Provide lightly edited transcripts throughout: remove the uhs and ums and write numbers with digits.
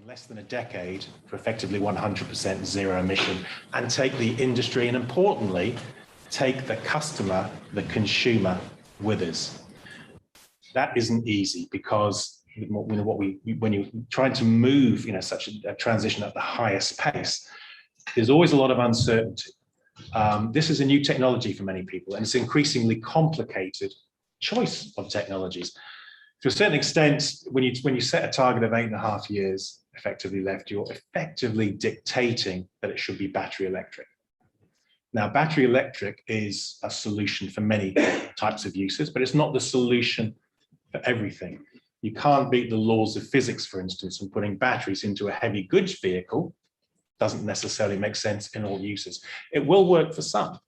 less than a decade for effectively 100% zero emission, and take the industry and, importantly, take the customer, the consumer, with us. That isn't easy because when you're trying to move, such a transition at the highest pace, there's always a lot of uncertainty. This is a new technology for many people, and it's an increasingly complicated choice of technologies. To a certain extent, when you set a target of 8.5 years effectively left, you're effectively dictating that it should be battery electric. Now, battery electric is a solution for many types of uses, but it's not the solution for everything. You can't beat the laws of physics, for instance, and putting batteries into a heavy goods vehicle doesn't necessarily make sense in all uses. It will work for some.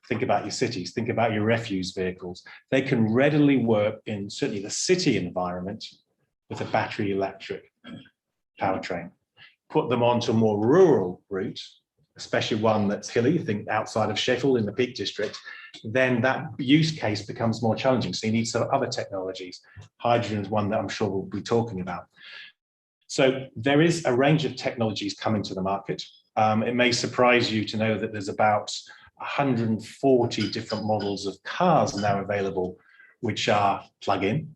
Think about your cities, think about your refuse vehicles. They can readily work in certainly the city environment with a battery electric powertrain. Put them onto a more rural route, especially one that's hilly, think outside of Sheffield in the Peak District, then that use case becomes more challenging. So you need some other technologies. Hydrogen is one that I'm sure we'll be talking about. So there is a range of technologies coming to the market. It may surprise you to know that there's about 140 different models of cars now available, which are plug-in.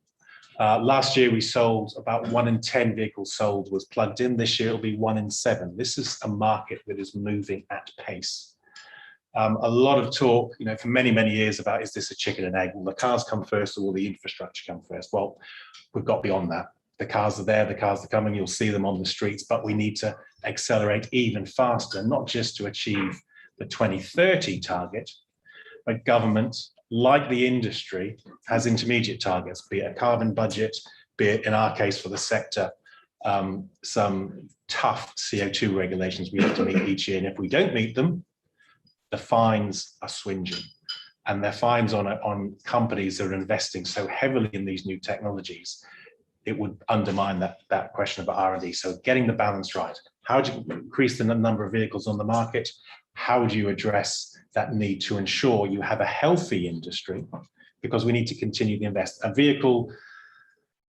Last year we sold about 1 in 10 vehicles sold was plugged in. This year it'll be 1 in 7. This is a market that is moving at pace. A lot of talk, for many, many years about, is this a chicken and egg? Will the cars come first or will the infrastructure come first? Well, we've got beyond that. The cars are there, the cars are coming, you'll see them on the streets, but we need to accelerate even faster, not just to achieve the 2030 target, but government, like the industry, has intermediate targets, be it a carbon budget, be it, in our case for the sector, some tough CO2 regulations we have to meet each year. And if we don't meet them, the fines are swinging. And they're fines on companies that are investing so heavily in these new technologies, it would undermine that question about R&D. So getting the balance right. How do you increase the number of vehicles on the market? How do you address that need to ensure you have a healthy industry? Because we need to continue to invest. A vehicle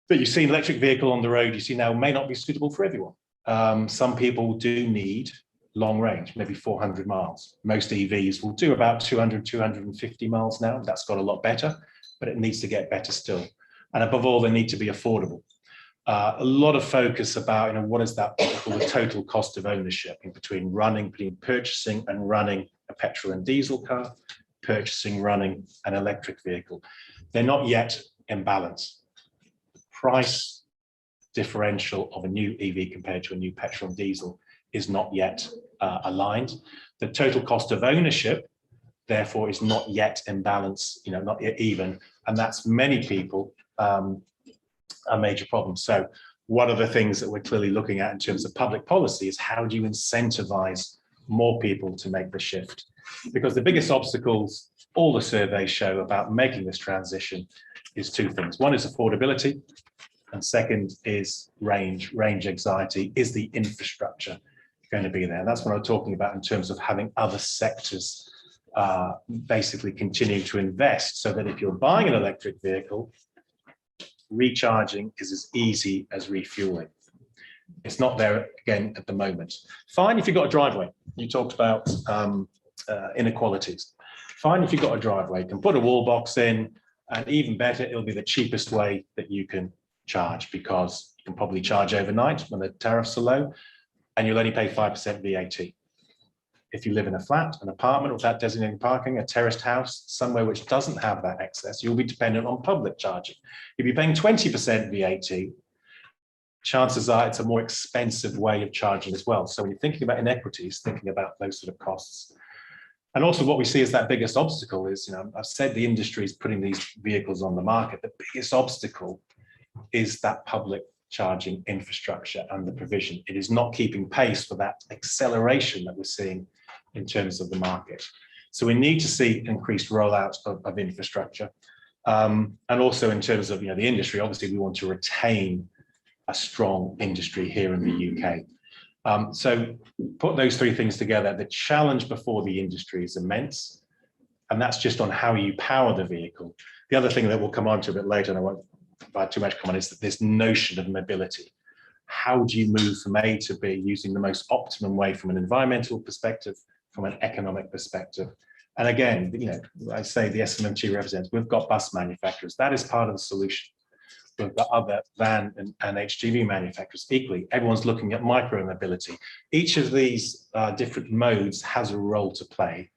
that you see, an electric vehicle on the road you see now, may not be suitable for everyone. Some people do need long range, maybe 400 miles. Most EVs will do about 200, 250 miles now. That's got a lot better, but it needs to get better still. And above all, they need to be affordable. A lot of focus about, what is that called the total cost of ownership between purchasing and running a petrol and diesel car, running an electric vehicle. They're not yet in balance. The price differential of a new EV compared to a new petrol and diesel is not yet aligned. The total cost of ownership, therefore, is not yet in balance, not yet even, and that's many people a major problem. So one of the things that we're clearly looking at in terms of public policy is how do you incentivize more people to make the shift? Because the biggest obstacles all the surveys show about making this transition is two things. One is affordability, and second is range anxiety. Is the infrastructure going to be there? And that's what I'm talking about in terms of having other sectors basically continue to invest so that if you're buying an electric vehicle, recharging is as easy as refueling. It's not there again at the moment. Fine if you've got a driveway. You talked about inequalities. Fine if you've got a driveway, you can put a wall box in, and even better, it'll be the cheapest way that you can charge, because you can probably charge overnight when the tariffs are low, and you'll only pay 5% VAT. If you live in a flat, an apartment without designated parking, a terraced house, somewhere which doesn't have that access, you'll be dependent on public charging. If you're paying 20% VAT, chances are it's a more expensive way of charging as well. So when you're thinking about inequities, thinking about those sort of costs. And also what we see as that biggest obstacle is, I've said the industry is putting these vehicles on the market. The biggest obstacle is that public charging infrastructure and the provision. It is not keeping pace for that acceleration that we're seeing in terms of the market. So we need to see increased rollout of infrastructure. And also in terms of the industry, obviously we want to retain a strong industry here in the UK. So put those three things together. The challenge before the industry is immense, and that's just on how you power the vehicle. The other thing that we'll come on to a bit later, and I won't provide too much comment, is that this notion of mobility. how do you move from A to B using the most optimum way from an environmental perspective, from an economic perspective. And again, I say the SMMT represents, we've got bus manufacturers. That is part of the solution. We've got other van and HGV manufacturers equally. Everyone's looking at micro-mobility. Each of these different modes has a role to play.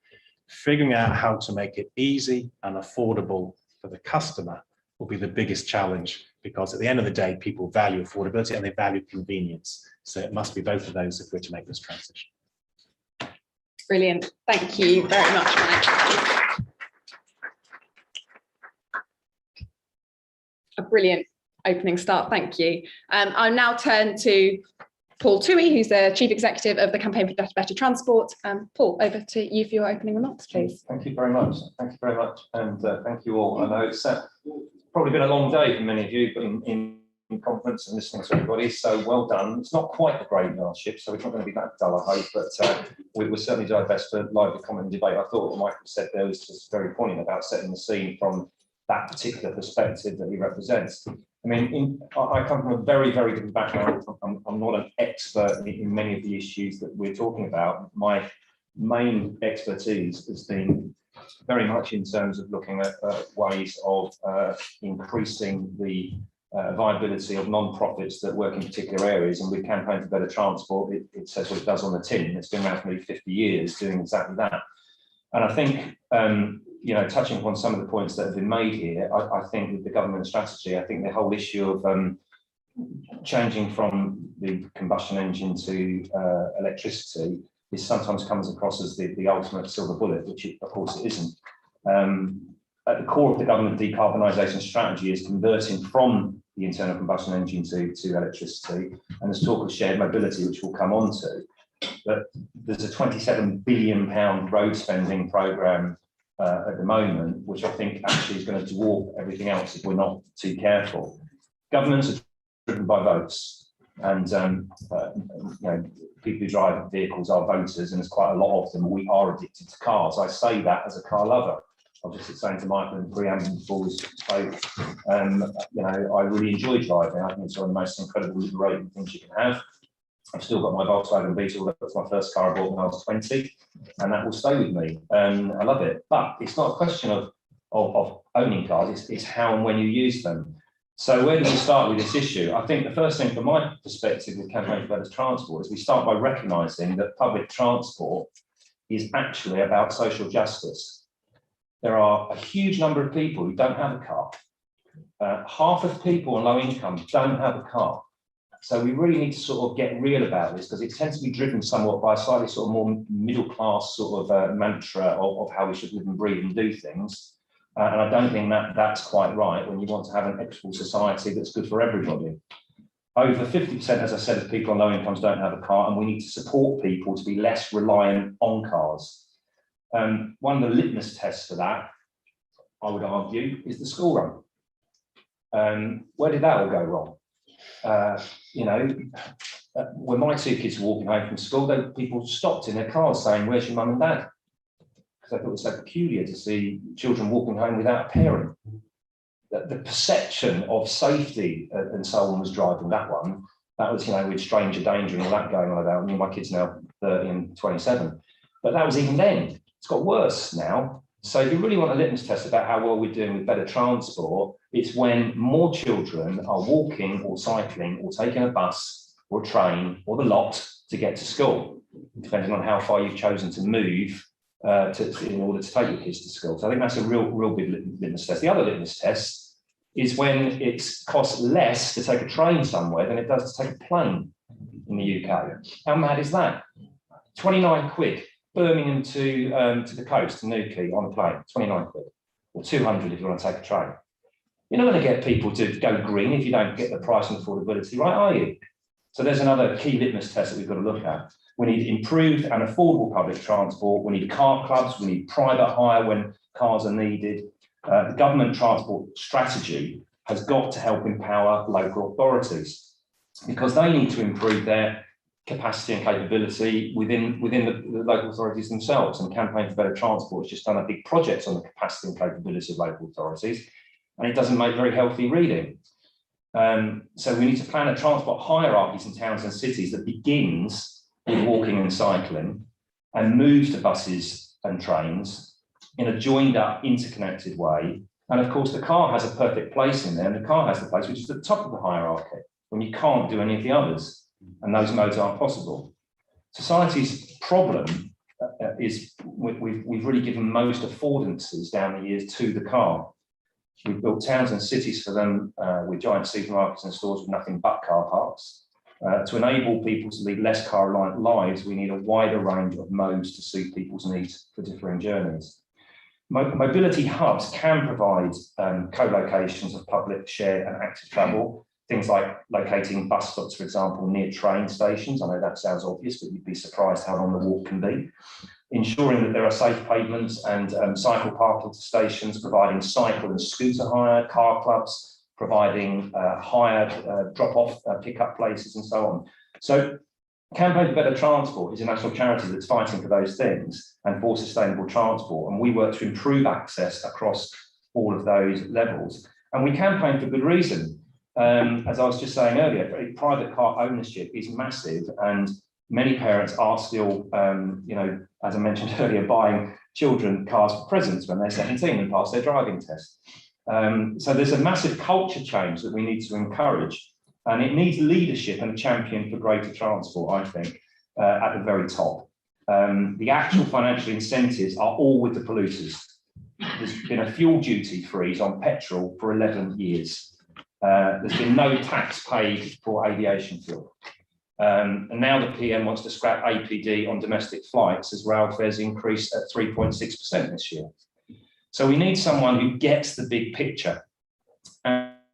Figuring out how to make it easy and affordable for the customer will be the biggest challenge, because at the end of the day, people value affordability and they value convenience. So it must be both of those if we're to make this transition. Brilliant. Thank you very much, Mike. A brilliant opening start. Thank you. I'll now turn to Paul Toohey, who's the Chief Executive of the Campaign for Better Transport. Paul, over to you for your opening remarks, please. Thank you very much. Thank you very much. And thank you all. I know it's probably been a long day for many of you, but in conference and listening to everybody, so well done. It's not quite the graveyard-ship, so it's not going to be that dull, I hope, but we will certainly do our best for lively comment and debate. I thought what Michael said there was just very poignant about setting the scene from that particular perspective that he represents. I mean, I come from a very, very different background. I'm not an expert in many of the issues that we're talking about. My main expertise has been very much in terms of looking at ways of increasing the viability of non-profits that work in particular areas. And with Campaign for Better Transport, it says what it does on the tin. It's been around for nearly 50 years doing exactly that. And I think, touching upon some of the points that have been made here, I think with the government strategy, I think the whole issue of changing from the combustion engine to electricity is sometimes comes across as the ultimate silver bullet, which of course it isn't. At the core of the government decarbonisation strategy is converting from the internal combustion engine to electricity, and there's talk of shared mobility, which we'll come on to. But there's a £27 billion road spending programme at the moment, which I think actually is going to dwarf everything else if we're not too careful. Governments are driven by votes, and people who drive vehicles are voters, and there's quite a lot of them. We are addicted to cars. I say that as a car lover. I was just saying to Michael in the preamble before we spoke, I really enjoy driving. I think it's one of the most incredible liberating things you can have. I've still got my Volkswagen Beetle. That was my first car I bought when I was 20, and that will stay with me. I love it. But it's not a question of owning cars, it's how and when you use them. So where do we start with this issue? I think the first thing from my perspective with Campaign for Better Transport is we start by recognising that public transport is actually about social justice. There are a huge number of people who don't have a car. Half of people on low income don't have a car. So we really need to sort of get real about this, because it tends to be driven somewhat by a slightly sort of more middle class sort of mantra of how we should live and breathe and do things. And I don't think that's quite right when you want to have an equitable society that's good for everybody. Over 50%, as I said, of people on low incomes don't have a car, and we need to support people to be less reliant on cars. One of the litmus tests for that, I would argue, is the school run. Where did that all go wrong? When my two kids were walking home from school, people stopped in their cars saying, "Where's your mum and dad?" Because I thought it was so peculiar to see children walking home without a parent. The perception of safety and so on was driving that one. That was, with stranger danger and all that going on about. I mean, my kid's now 30 and 27. But that was even then. It's got worse now. So if you really want a litmus test about how well we're doing with better transport, it's when more children are walking or cycling or taking a bus or a train or the lot to get to school, depending on how far you've chosen to move in order to take your kids to school. So I think that's a real big litmus test. The other litmus test is when it costs less to take a train somewhere than it does to take a plane in the UK. How mad is that? 29 quid. Birmingham to the coast, to Newquay on a plane, 29 quid, or 200 if you want to take a train. You're not going to get people to go green if you don't get the price and affordability right, are you? So there's another key litmus test that we've got to look at. We need improved and affordable public transport. We need car clubs. We need private hire when cars are needed. The government transport strategy has got to help empower local authorities, because they need to improve their capacity and capability within the local authorities themselves. And Campaign for Better Transport has just done a big project on the capacity and capability of local authorities, and it doesn't make very healthy reading. So we need to plan a transport hierarchies in towns and cities that begins with walking and cycling and moves to buses and trains in a joined up, interconnected way. And of course, the car has a perfect place in there, and the car has the place which is at the top of the hierarchy when you can't do any of the others, and those modes aren't possible. Society's problem is we've really given most affordances down the years to the car. We've built towns and cities for them with giant supermarkets and stores with nothing but car parks. To enable people to lead less car-reliant lives, we need a wider range of modes to suit people's needs for differing journeys. Mobility hubs can provide co-locations of public, shared and active travel. Things like locating bus stops, for example, near train stations. I know that sounds obvious, but you'd be surprised how long the walk can be. Ensuring that there are safe pavements and cycle parking to stations, providing cycle and scooter hire, car clubs, providing hired drop-off pick-up places and so on. So Campaign for Better Transport is a national charity that's fighting for those things and for sustainable transport. And we work to improve access across all of those levels. And we campaign for good reason. As I was just saying earlier, private car ownership is massive, and many parents are still, as I mentioned earlier, buying children cars for presents when they're 17 and pass their driving test. So there's a massive culture change that we need to encourage. And it needs leadership and a champion for greater transport, I think, at the very top. The actual financial incentives are all with the polluters. There's been a fuel duty freeze on petrol for 11 years. There's been no tax paid for aviation fuel. And now the PM wants to scrap APD on domestic flights as rail fares increase at 3.6% this year. So we need someone who gets the big picture.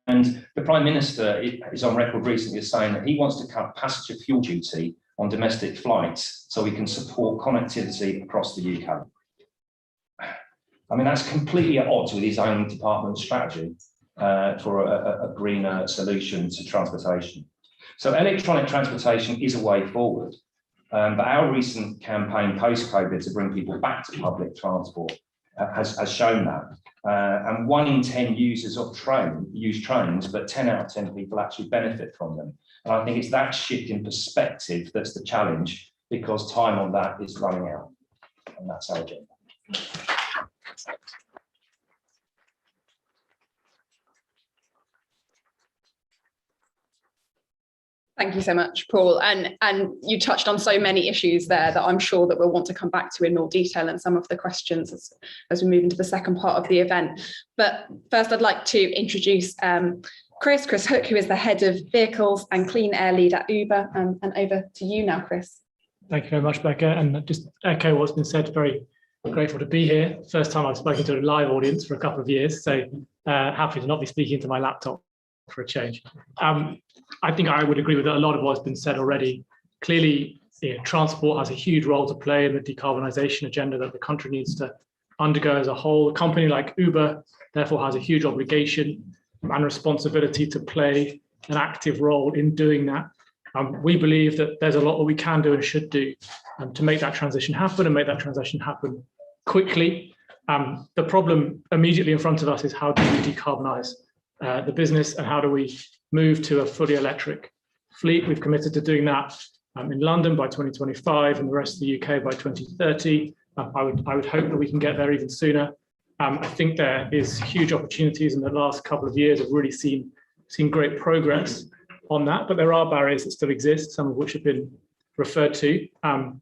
And the Prime Minister is on record recently as saying that he wants to cut passenger fuel duty on domestic flights so we can support connectivity across the UK. I mean, that's completely at odds with his own department's strategy for a greener solution to transportation. So electronic transportation is a way forward, but our recent campaign post-COVID to bring people back to public transport has shown that. And 1 in 10 users of use trains, but 10 out of 10 people actually benefit from them. And I think it's that shift in perspective that's the challenge, because time on that is running out. And that's our agenda. Thank you so much, Paul. And you touched on so many issues there that I'm sure that we'll want to come back to in more detail in some of the questions as we move into the second part of the event. But first, I'd like to introduce Chris Hook, who is the Head of Vehicles and Clean Air Lead at Uber. And over to you now, Chris. Thank you very much, Becca. And just echo what's been said, very grateful to be here. First time I've spoken to a live audience for a couple of years, so happy to not be speaking to my laptop for a change. I think I would agree with a lot of what's been said already. Clearly, transport has a huge role to play in the decarbonisation agenda that the country needs to undergo as a whole. A company like Uber, therefore, has a huge obligation and responsibility to play an active role in doing that. We believe that there's a lot that we can do and should do to make that transition happen and make that transition happen quickly. The problem immediately in front of us is how do we decarbonise the business and how do we move to a fully electric fleet. We've committed to doing that in London by 2025 and the rest of the UK by 2030. I would hope that we can get there even sooner. I think there is huge opportunities in the last couple of years. I've really seen great progress on that, but there are barriers that still exist, some of which have been referred to. And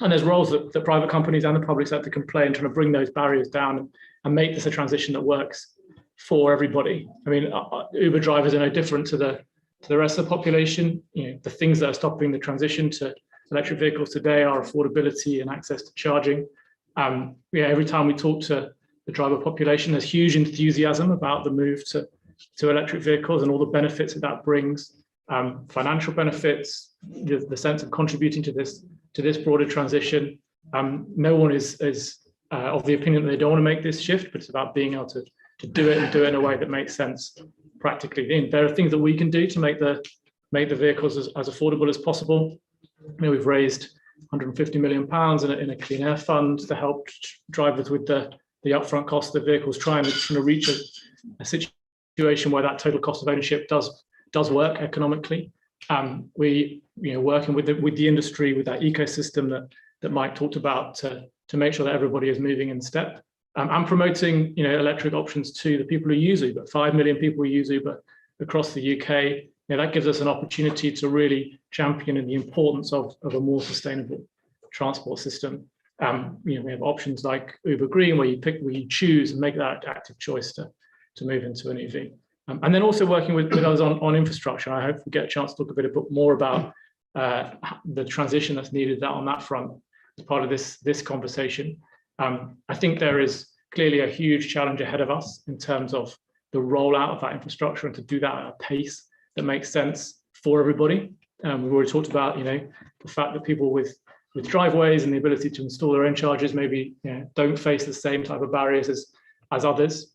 there's roles that private companies and the public sector can play in trying to bring those barriers down and make this a transition that works for everybody. I mean, Uber drivers are no different to the rest of the population. The things that are stopping the transition to electric vehicles today are affordability and access to charging. Every time we talk to the driver population, there's huge enthusiasm about the move to electric vehicles and all the benefits that brings, financial benefits, the sense of contributing to this broader transition. No one is of the opinion that they don't want to make this shift, but it's about being able to do it and do it in a way that makes sense practically. There are things that we can do to make the vehicles as affordable as possible. We've raised £150 million in a clean air fund to help drivers with the upfront cost of the vehicles, trying to reach a situation where that total cost of ownership does does work economically. We, working with the industry, with that ecosystem that Mike talked about, to make sure that everybody is moving in step. And promoting, electric options to the people who use Uber. 5 million people who use Uber across the UK. That gives us an opportunity to really champion the importance of a more sustainable transport system. We have options like Uber Green, where you choose and make that active choice to move into an EV. And then also working with us on infrastructure. I hope we get a chance to talk a bit more about the transition that's needed on that front as part of this conversation. I think there is clearly a huge challenge ahead of us in terms of the rollout of that infrastructure, and to do that at a pace that makes sense for everybody. We've already talked about, the fact that people with driveways and the ability to install their own chargers maybe don't face the same type of barriers as others.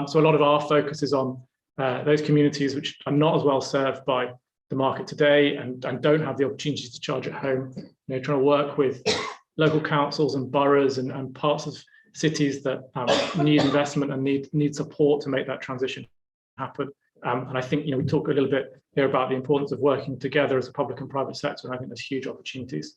So a lot of our focus is on those communities which are not as well served by the market today and don't have the opportunity to charge at home. Trying to work with local councils and boroughs and parts of cities that need investment and need support to make that transition happen. And I think we talk a little bit here about the importance of working together as a public and private sector, and I think there's huge opportunities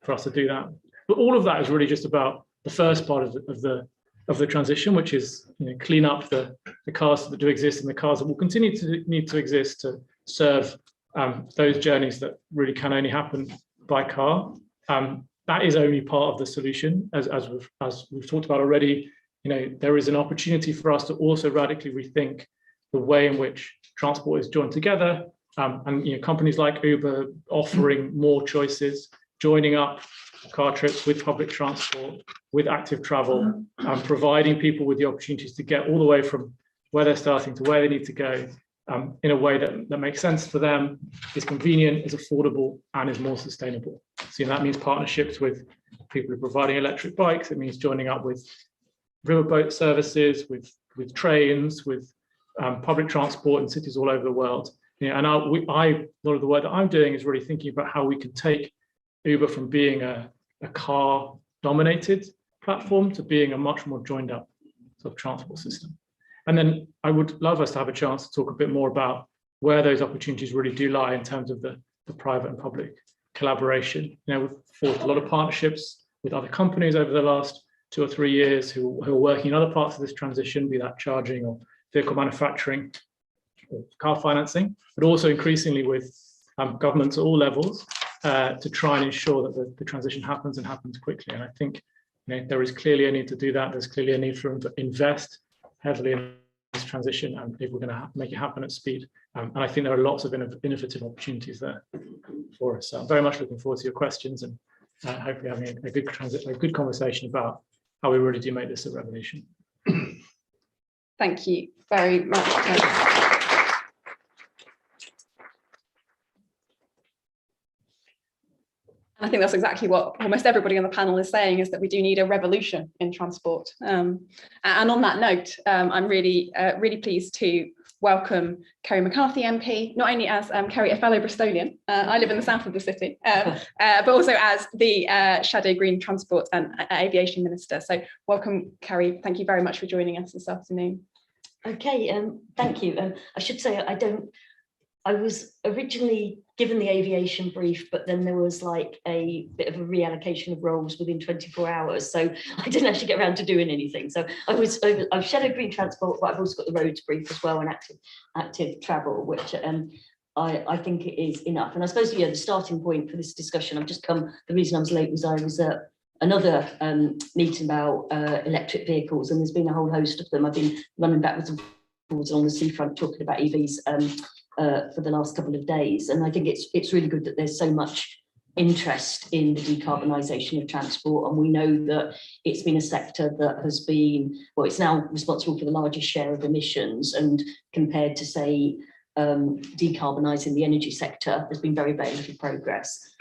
for us to do that. But all of that is really just about the first part of the transition, which is clean up the cars that do exist and the cars that will continue to need to exist to serve those journeys that really can only happen by car. That is only part of the solution, as we've talked about already. There is an opportunity for us to also radically rethink the way in which transport is joined together, and companies like Uber offering more choices, joining up car trips with public transport, with active travel, providing people with the opportunities to get all the way from where they're starting to where they need to go in a way that makes sense for them, is convenient, is affordable, and is more sustainable. So that means partnerships with people who are providing electric bikes. It means joining up with riverboat services, with trains, with public transport in cities all over the world. And a lot of the work that I'm doing is really thinking about how we can take Uber from being a car-dominated platform to being a much more joined-up sort of transport system. And then I would love us to have a chance to talk a bit more about where those opportunities really do lie in terms of the private and public collaboration. We've forged a lot of partnerships with other companies over the last 2 or 3 years who are working in other parts of this transition, be that charging or vehicle manufacturing or car financing, but also increasingly with governments at all levels to try and ensure that the transition happens and happens quickly. And I think there is clearly a need to do that. There's clearly a need for them to invest heavily in this transition, and if we're going to make it happen at speed. And I think there are lots of innovative opportunities there for us. So I'm very much looking forward to your questions, and hopefully having a good conversation about how we really do make this a revolution. Thank you very much. I think that's exactly what almost everybody on the panel is saying, is that we do need a revolution in transport. And on that note, I'm really pleased to welcome Kerry Mccarthy MP, not only as Kerry, a fellow Bristolian, I live in the south of the city, but also as the Shadow Green Transport and Aviation Minister. So welcome, Kerry. Thank you very much for joining us this afternoon. Okay, thank you. I should say I was originally given the aviation brief, but then there was like a bit of a reallocation of roles within 24 hours. So I didn't actually get around to doing anything. So I've shadowed green transport, but I've also got the roads brief as well, and active travel, which I think it is enough. And I suppose, the starting point for this discussion, the reason I was late was I was at another meeting about electric vehicles, and there's been a whole host of them. I've been running backwards and forwards on the seafront talking about EVs for the last couple of days, and I think it's really good that there's so much interest in the decarbonisation of transport, and we know that it's been a sector that has been, it's now responsible for the largest share of emissions, and compared to, say, decarbonising the energy sector, there's been very, very little progress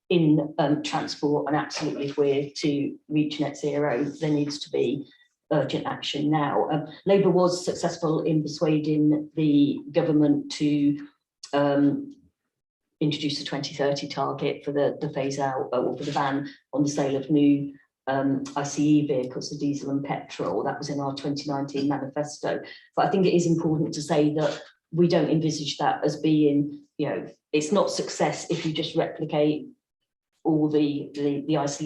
in transport. And absolutely, if we're to reach net zero, there needs to be urgent action now. Labour was successful in persuading the government to introduce a 2030 target for the phase out, or for the ban on the sale of new ICE vehicles, the diesel and petrol. That was in our 2019 manifesto. But I think it is important to say that we don't envisage that as being, you know, it's not success if you just replicate all the ICE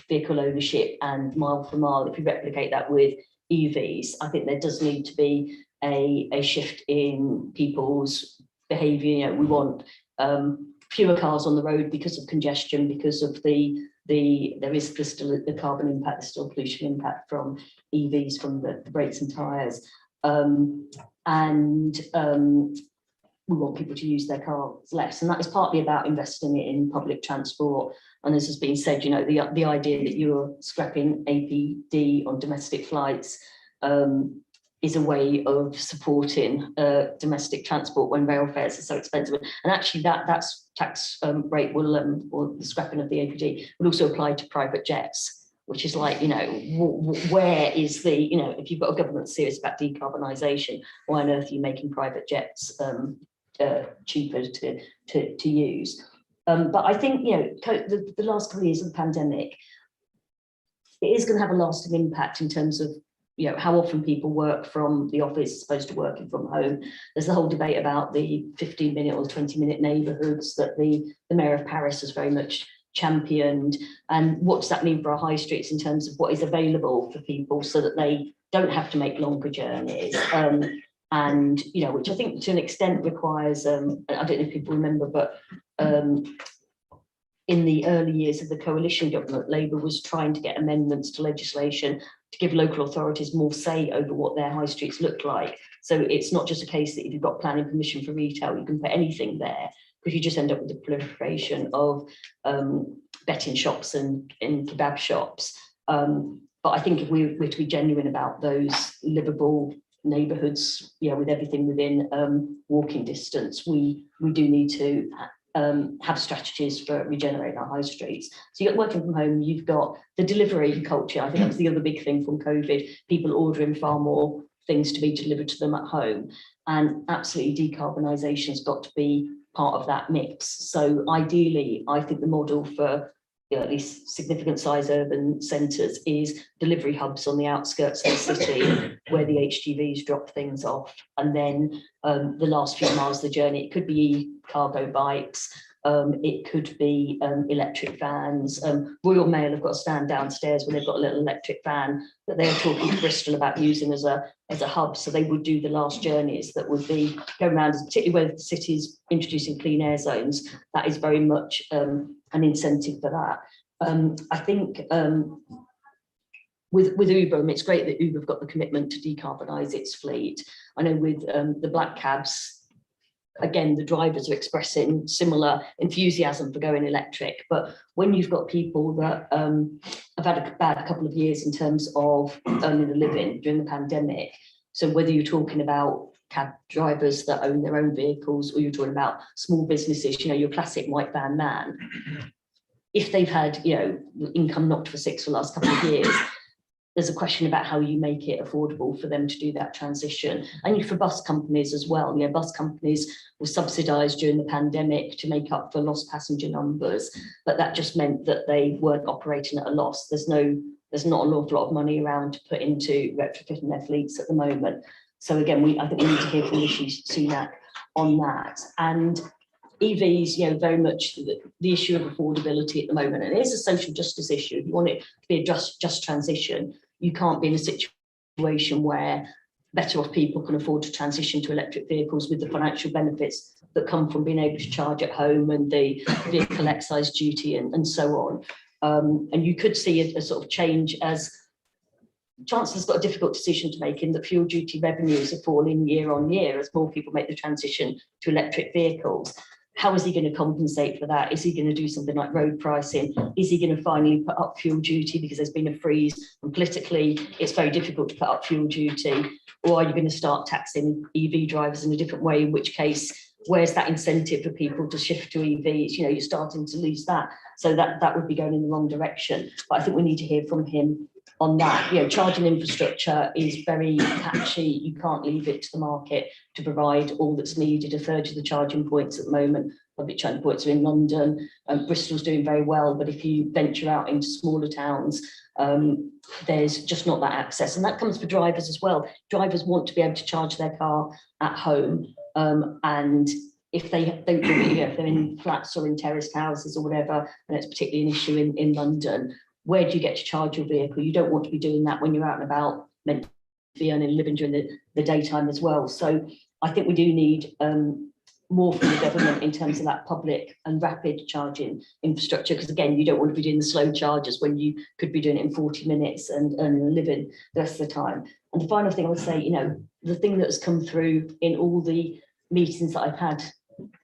vehicle ownership and mile for mile. If you replicate that with EVs, I think there does need to be a shift in people's behaviour. You know, we want fewer cars on the road because of congestion, because of there is still the carbon impact, there's still pollution impact from EVs, from the brakes and tyres. We want people to use their cars less, and that is partly about investing it in public transport. And as has been said, you know, the idea that you're scrapping APD on domestic flights is a way of supporting domestic transport when rail fares are so expensive. And actually that's tax rate will, or the scrapping of the APD will also apply to private jets, which is like, you know, where is the, you know, if you've got a government serious about decarbonisation, why on earth are you making private jets cheaper to use? But I think, you know, the last couple of years of the pandemic, it is going to have a lasting impact in terms of, you know, how often people work from the office as opposed to working from home. There's the whole debate about the 15-minute or 20-minute neighbourhoods that the Mayor of Paris has very much championed. And what does that mean for our high streets in terms of what is available for people so that they don't have to make longer journeys? And, you know, which I think to an extent requires, I don't know if people remember, but in the early years of the coalition government, Labour was trying to get amendments to legislation to give local authorities more say over what their high streets look like. So it's not just a case that if you've got planning permission for retail, you can put anything there, because you just end up with the proliferation of betting shops and kebab shops. But I think if we're to be genuine about those livable neighbourhoods, you know, with everything within walking distance, we do need to have strategies for regenerating our high streets. So you've got working from home, you've got the delivery culture. I think that's the other big thing from COVID, people ordering far more things to be delivered to them at home. And absolutely decarbonisation has got to be part of that mix. So ideally, I think the model for, you know, at least significant size urban centres is delivery hubs on the outskirts of the city where the HGVs drop things off. And then the last few miles of the journey, it could be cargo bikes, it could be electric vans. Royal Mail have got a stand downstairs where they've got a little electric van that they're talking to Bristol about using as a hub. So they would do the last journeys that would be going around, particularly where the city's introducing clean air zones. That is very much an incentive for that. I think with Uber, it's great that Uber have got the commitment to decarbonise its fleet. I know with the black cabs, again, the drivers are expressing similar enthusiasm for going electric. But when you've got people that have had a bad couple of years in terms of earning a living during the pandemic, so whether you're talking about cab drivers that own their own vehicles or you're talking about small businesses, you know, your classic white van man, if they've had, you know, income knocked for six for the last couple of years, there's a question about how you make it affordable for them to do that transition. And for bus companies as well, you know, bus companies were subsidised during the pandemic to make up for lost passenger numbers, but that just meant that they weren't operating at a loss. There's not an awful lot of money around to put into retrofitting their fleets at the moment. So again, I think we need to hear from Rishi Sunak on that. And EVs, you know, very much the issue of affordability at the moment, and it is a social justice issue. If you want it to be a just transition, you can't be in a situation where better off people can afford to transition to electric vehicles with the financial benefits that come from being able to charge at home and the vehicle excise duty and so on. And you could see a sort of change as Chancellor's got a difficult decision to make in that fuel duty revenues are falling year on year as more people make the transition to electric vehicles. How is he going to compensate for that? Is he going to do something like road pricing? Is he going to finally put up fuel duty because there's been a freeze and politically it's very difficult to put up fuel duty? Or are you going to start taxing EV drivers in a different way, in which case, where's that incentive for people to shift to EVs? You know, you're starting to lose that. So that would be going in the wrong direction. But I think we need to hear from him on that. You know, charging infrastructure is very patchy. You can't leave it to the market to provide all that's needed. A third of the charging points at the moment, public charging points, are in London. Bristol's doing very well, but if you venture out into smaller towns, there's just not that access. And that comes for drivers as well. Drivers want to be able to charge their car at home, and if they don't do it, if they're in flats or in terraced houses or whatever, and it's particularly an issue in London, where do you get to charge your vehicle? You don't want to be doing that when you're out and about, meant to be earning a living during the daytime as well. So I think we do need more from the government in terms of that public and rapid charging infrastructure, because again, you don't want to be doing the slow charges when you could be doing it in 40 minutes and earning a living the rest of the time. And the final thing I would say, you know, the thing that has come through in all the meetings that I've had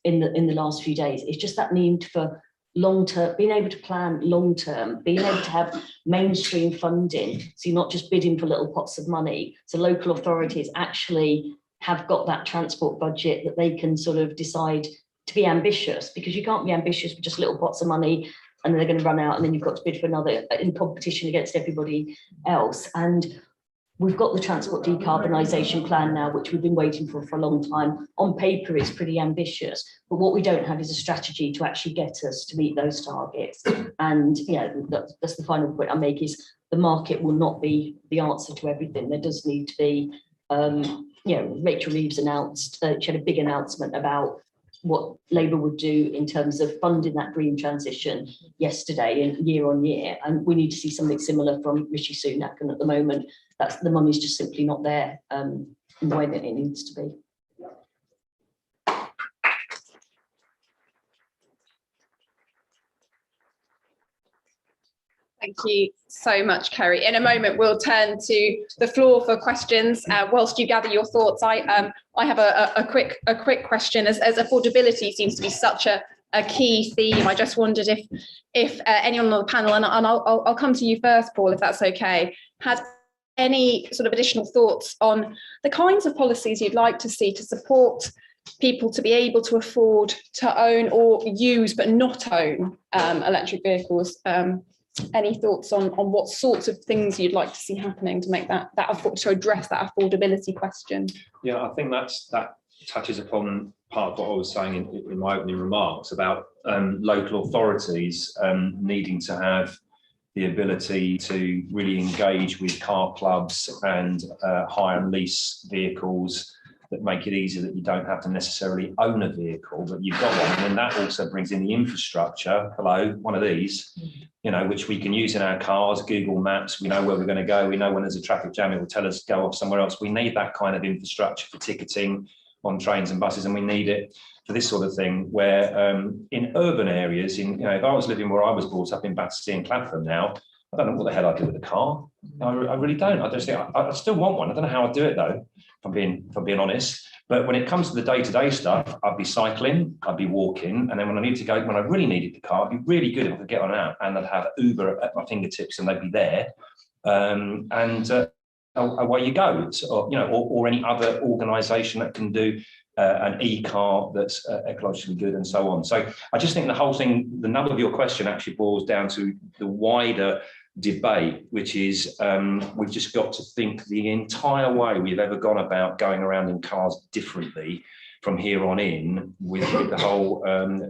in the last few days is just that need for long-term, being able to plan long-term, being able to have mainstream funding, so you're not just bidding for little pots of money. So local authorities actually have got that transport budget that they can sort of decide to be ambitious, because you can't be ambitious for just little pots of money and they're going to run out and then you've got to bid for another in competition against everybody else. And we've got the transport decarbonisation plan now, which we've been waiting for a long time. On paper, it's pretty ambitious, but what we don't have is a strategy to actually get us to meet those targets. And yeah, that's the final point I make, is the market will not be the answer to everything. There does need to be, you know, Rachel Reeves announced, she had a big announcement about what Labour would do in terms of funding that green transition yesterday and year on year. And we need to see something similar from Rishi Sunak. And at the moment, that's, the money's just simply not there in the way that it needs to be. Thank you so much, Kerry. In a moment, we'll turn to the floor for questions. Whilst you gather your thoughts, I have a quick question. As affordability seems to be such a key theme, I just wondered if anyone on the panel, and I'll come to you first, Paul, if that's okay, had any sort of additional thoughts on the kinds of policies you'd like to see to support people to be able to afford to own or use but not own electric vehicles. Any thoughts on what sorts of things you'd like to see happening to make that to address that affordability question? Yeah, I think that touches upon part of what I was saying in my opening remarks about local authorities needing to have the ability to really engage with car clubs and hire and lease vehicles that make it easier, that you don't have to necessarily own a vehicle, but you've got one. And that also brings in the infrastructure, hello, one of these, you know, which we can use in our cars, Google Maps, we know where we're going to go, we know when there's a traffic jam, it will tell us go off somewhere else. We need that kind of infrastructure for ticketing on trains and buses, and we need it for this sort of thing, where in urban areas, if I was living where I was brought up in Battersea and Clapham now, I don't know what the hell I'd do with a car. I really don't. I just think I still want one. I don't know how I'd do it though, if I'm being honest. But when it comes to the day-to-day stuff, I'd be cycling, I'd be walking, and then when I need to go, when I really needed the car, it'd be really good if I could get on out and I'd have Uber at my fingertips and they'd be there. Away you go, or any other organisation that can do an e-car that's ecologically good and so on. So I just think the whole thing, the nub of your question actually boils down to the wider debate, which is we've just got to think the entire way we've ever gone about going around in cars differently from here on in with the whole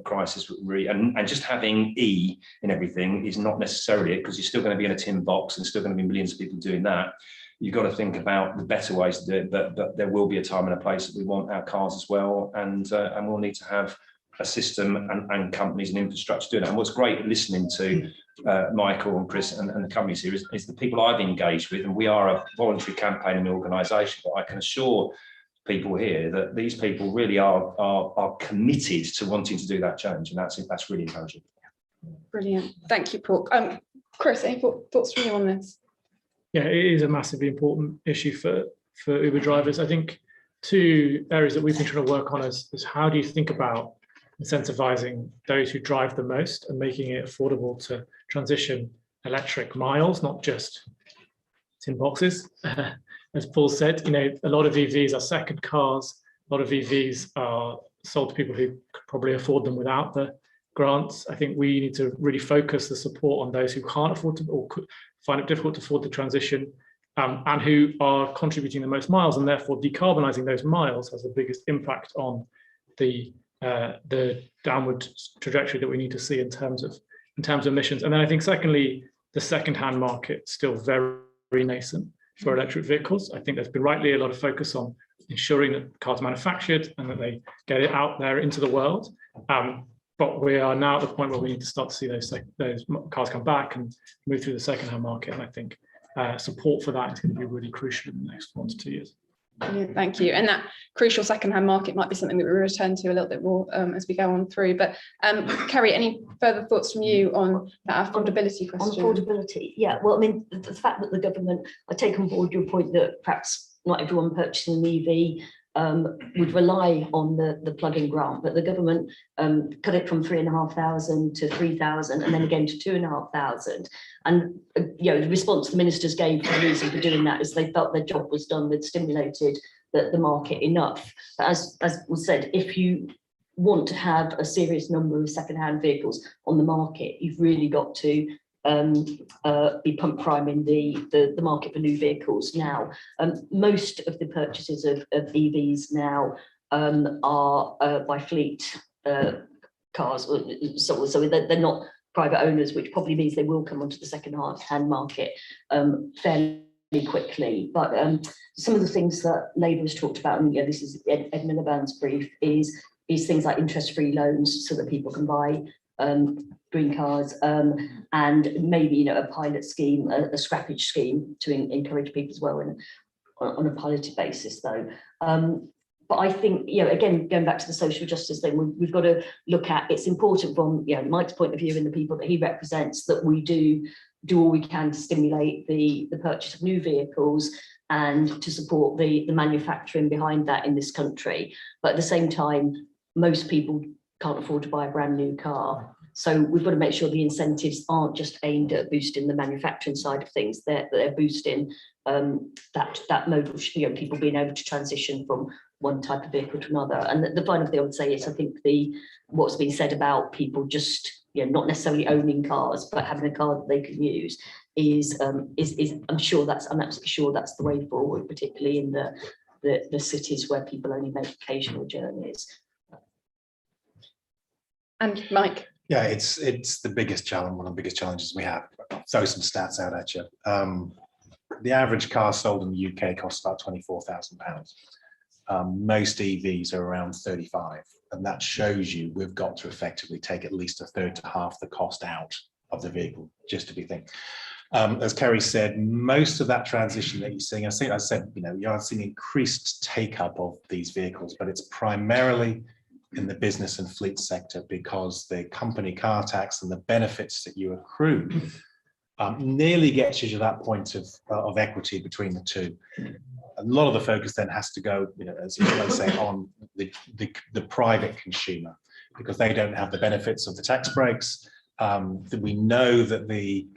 crisis. And just having E in everything is not necessarily it, because you're still going to be in a tin box and still going to be millions of people doing that. You've got to think about the better ways to do it, but there will be a time and a place that we want our cars as well, and we'll need to have a system and companies and infrastructure doing it. And what's great listening to Michael and Chris and the companies here is the people I've engaged with, and we are a voluntary campaigning organisation, but I can assure people here that these people really are committed to wanting to do that change, and that's really encouraging. Brilliant, thank you, Paul. Chris, any thoughts from you on this? Yeah, it is a massively important issue for Uber drivers. I think two areas that we've been trying to work on is how do you think about incentivizing those who drive the most and making it affordable to transition electric miles, not just tin boxes. As Paul said, a lot of EVs are second cars. A lot of EVs are sold to people who could probably afford them without the grants. I think we need to really focus the support on those who can't afford to or could find it difficult to afford the transition, and who are contributing the most miles, and therefore decarbonising those miles has the biggest impact on the downward trajectory that we need to see in terms of emissions. And then I think secondly, the second-hand market still very, very nascent for electric vehicles. I think there's been rightly a lot of focus on ensuring that cars are manufactured and that they get it out there into the world. But we are now at the point where we need to start to see those cars come back and move through the second-hand market. And I think support for that is going to be really crucial in the next 1 to 2 years. Brilliant, thank you. And that crucial second-hand market might be something that we return to a little bit more as we go on through. But Kerry, any further thoughts from you on that affordability question? On affordability, yeah. Well, I mean, the fact that the government, I take on board your point that perhaps not everyone purchasing an EV would rely on the plug-in grant, but the government cut it from 3,500 to 3,000 and then again to 2,500. And the response the ministers gave for the reason for doing that is they felt their job was done, they'd stimulated the market enough. But as was said, if you want to have a serious number of second-hand vehicles on the market, you've really got to be pump priming the market for new vehicles now. Most of the purchases of EVs now are by fleet cars, so they're not private owners, which probably means they will come onto the second-hand market fairly quickly. But some of the things that Labour has talked about, and this is Ed Miliband's brief, is things like interest-free loans so that people can buy green cars, and maybe a pilot scheme, a scrappage scheme to encourage people as well on a piloted basis though. But I think, again, going back to the social justice thing, we've got to look at, it's important from Mike's point of view and the people that he represents, that we do all we can to stimulate the purchase of new vehicles and to support the manufacturing behind that in this country. But at the same time, most people can't afford to buy a brand new car. So we've got to make sure the incentives aren't just aimed at boosting the manufacturing side of things, they're boosting that modal, people being able to transition from one type of vehicle to another. And the final thing I would say is, I think what's been said about people just not necessarily owning cars, but having a car that they can use is I'm absolutely sure that's the way forward, particularly in the cities where people only make occasional journeys. And Mike. Yeah, it's the biggest challenge, one of the biggest challenges we have. I'll throw some stats out at you. The average car sold in the UK costs about £24,000. Most EVs are around 35, and that shows you we've got to effectively take at least a third to half the cost out of the vehicle, just to be thinking. As Kerry said, most of that transition that you're seeing, I said, you're seeing increased take-up of these vehicles, but it's primarily in the business and fleet sector, because the company car tax and the benefits that you accrue nearly gets you to that point of equity between the two. A lot of the focus then has to go, as you say, on the private consumer, because they don't have the benefits of the tax breaks. We know that the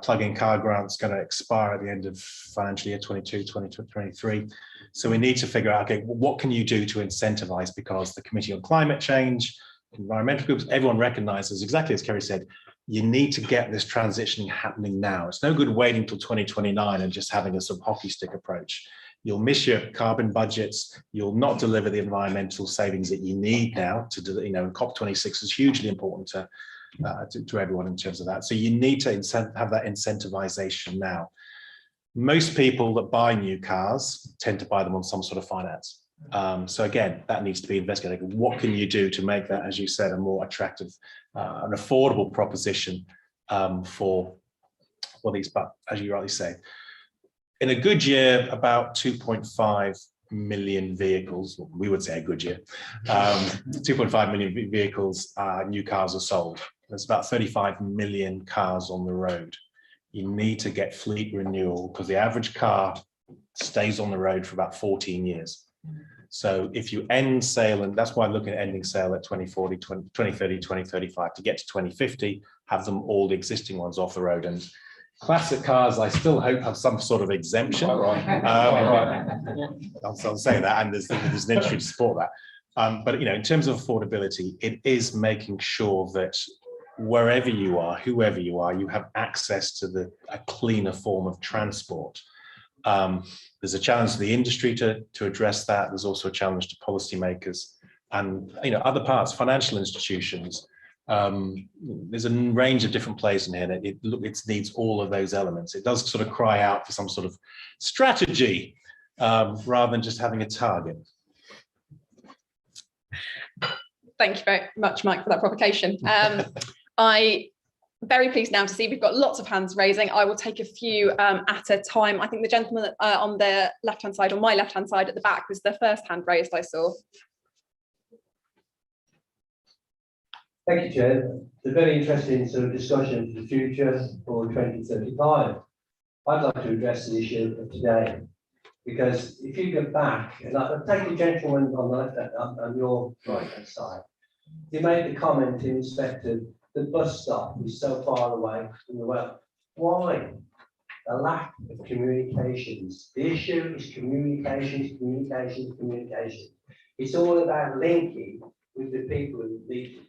plug-in car grant is going to expire at the end of financial year 22-23. So we need to figure out, okay, what can you do to incentivize? Because the Committee on Climate Change, environmental groups, everyone recognizes, exactly as Kerry said, you need to get this transitioning happening now. It's no good waiting till 2029 and just having a sort of hockey stick approach. You'll miss your carbon budgets. You'll not deliver the environmental savings that you need now to do. COP26 is hugely important to everyone in terms of that. So you need to have that incentivization now. Most people that buy new cars tend to buy them on some sort of finance. So again, that needs to be investigated. What can you do to make that, as you said, a more attractive, an affordable proposition for these? But as you rightly say, in a good year, about 2.5 million vehicles, we would say a good year, 2.5 million vehicles, new cars are sold. There's about 35 million cars on the road. You need to get fleet renewal, because the average car stays on the road for about 14 years. So if you end sale, and that's why I'm looking at ending sale at 2040, 2030, 2035, to get to 2050, have them all the existing ones off the road. And classic cars, I still hope, have some sort of exemption. I'll say that, and there's an industry to support that. But in terms of affordability, it is making sure that wherever you are, whoever you are, you have access to a cleaner form of transport. There's a challenge to the industry to address that. There's also a challenge to policymakers and other parts, financial institutions. There's a range of different plays in here. It needs all of those elements. It does sort of cry out for some sort of strategy rather than just having a target. Thank you very much, Mike, for that provocation. I'm very pleased now to see we've got lots of hands raising. I will take a few at a time. I think the gentleman on the left-hand side, on my left-hand side at the back, was the first hand raised I saw. Thank you, Chair. It's a very interesting sort of discussion for the future for 2035. I'd like to address the issue of today, because if you go back, and I'll take the gentleman on the left, on your right-hand side, you made the comment in respect of the bus stop is so far away from the well. Why? The lack of communications. The issue is communications, communications, communications. It's all about linking with the people, the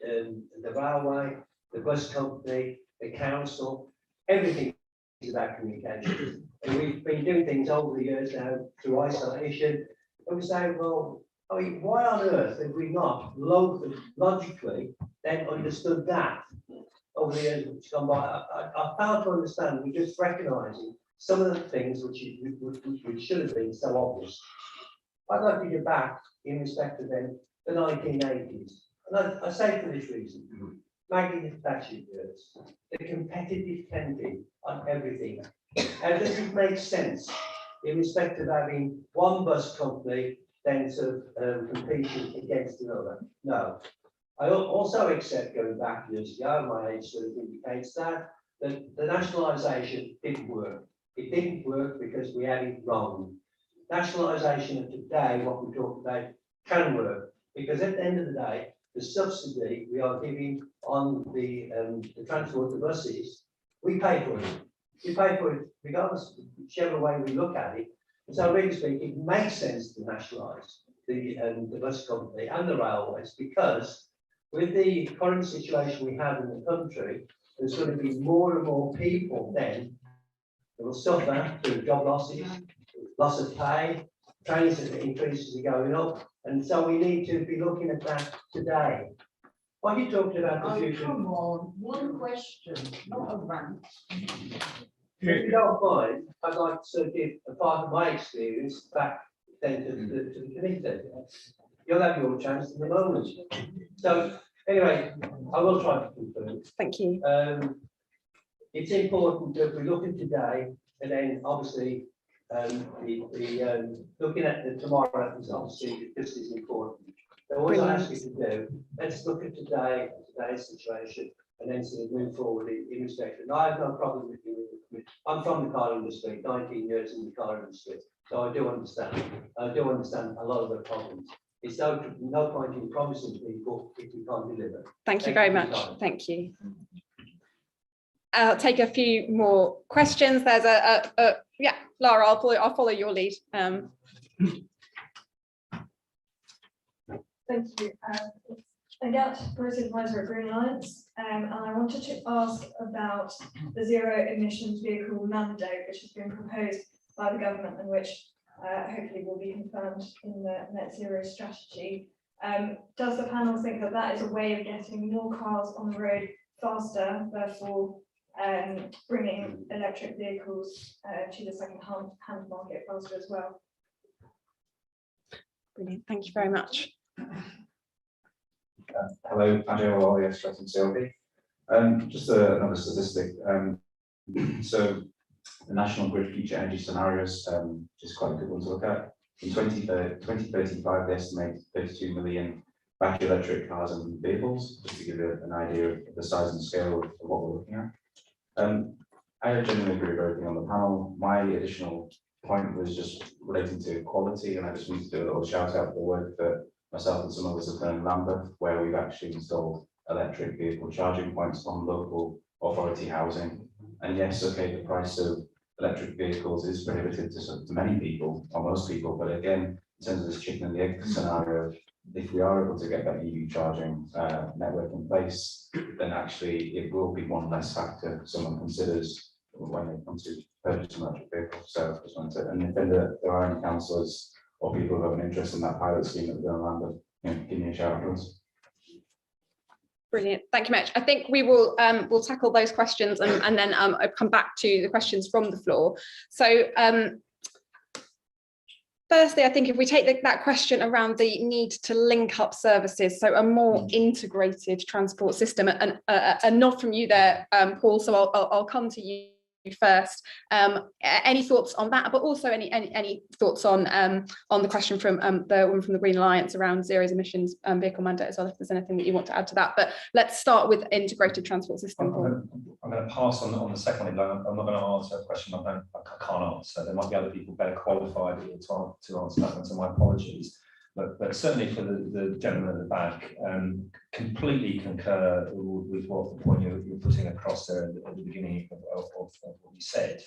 railway, the bus company, the council. Everything is about communication. And we've been doing things over the years now through isolation. And we say, well, I mean, why on earth have we not logically then understood that over the years which gone by? I fail to understand. We're just recognising some of the things which should have been so obvious. I'd like to get back in respect of then the 1980s. And I say for this reason, Maggie Thatcher years, the competitive tendency on everything. And does it make sense in respect of having one bus company then sort of competing against another? No. I also accept, going back years ago, my age sort of indicates that the nationalisation didn't work. It didn't work because we had it wrong. Nationalisation of today, what we talk about, can work, because at the end of the day, the subsidy we are giving on the transport of buses, we pay for it. We pay for it regardless, whichever way we look at it. And so, really speaking, it makes sense to nationalise the bus company and the railways, because with the current situation we have in the country, there's going to be more and more people then that will suffer through job losses, loss of pay, trains increases are going up, and so we need to be looking at that today. What are you talking about the future? Come on, one question, not a rant. If you don't mind, I'd like to sort of give a part of my experience back then to the committee. You'll have your chance in the moment. So anyway, I will try to conclude. Thank you. It's important that we look at today, and then obviously looking at the tomorrow is obviously just as important. So what I ask you to do, let's look at today, today's situation, and then sort of move forward in respect. And I have no problem with you. I'm from the car industry, 19 years in the car industry, so I do understand. I do understand a lot of the problems. It's no point in promising people if we can't deliver. Thank you very much. Thank you. I'll take a few more questions. There's yeah, Lara, I'll follow your lead. Thank you. Again, Policy Advisor at Green Alliance, and I wanted to ask about the zero emissions vehicle mandate, which has been proposed by the government and which hopefully will be confirmed in the net zero strategy. Does the panel think that that is a way of getting more cars on the road faster, therefore bringing electric vehicles to the second-hand market faster as well? Brilliant. Thank you very much. Hello, Angelo Alias from CLP. Just another statistic. So the National Grid Future Energy Scenarios is quite a good one to look at. In 2035, they estimate 32 million battery electric cars and vehicles, just to give you an idea of the size and scale of what we're looking at. I genuinely agree with everything on the panel. My additional point was just relating to quality, and I just wanted to do a little shout out for the work that myself and some others have done in Lambeth, where we've actually installed electric vehicle charging points on local authority housing. And yes, okay, the price of electric vehicles is prohibitive to many people, or most people, but again, in terms of this chicken and the egg scenario, if we are able to get that EV charging network in place, then actually it will be one less factor someone considers when they come to purchase an electric vehicle. So I just wanted to, and if there are any councillors or people who have an interest in that pilot scheme that we're going around, give me a shout afterwards. Brilliant, thank you much. I think we will we'll tackle those questions and then I'll come back to the questions from the floor. So firstly, I think if we take that question around the need to link up services, so a more integrated transport system, and a nod from you there, Paul, so I'll come to you first. Any thoughts on that, but also any thoughts on the question from the woman from the Green Alliance around zero emissions vehicle mandate as well, if there's anything that you want to add to that. But let's start with integrated transport system. I'm going to pass on the second one. I'm not going to answer a question I can't answer. There might be other people better qualified to answer that one, so my apologies. But certainly for the gentleman at the back, completely concur with what the point you're putting across there at the beginning of what you said.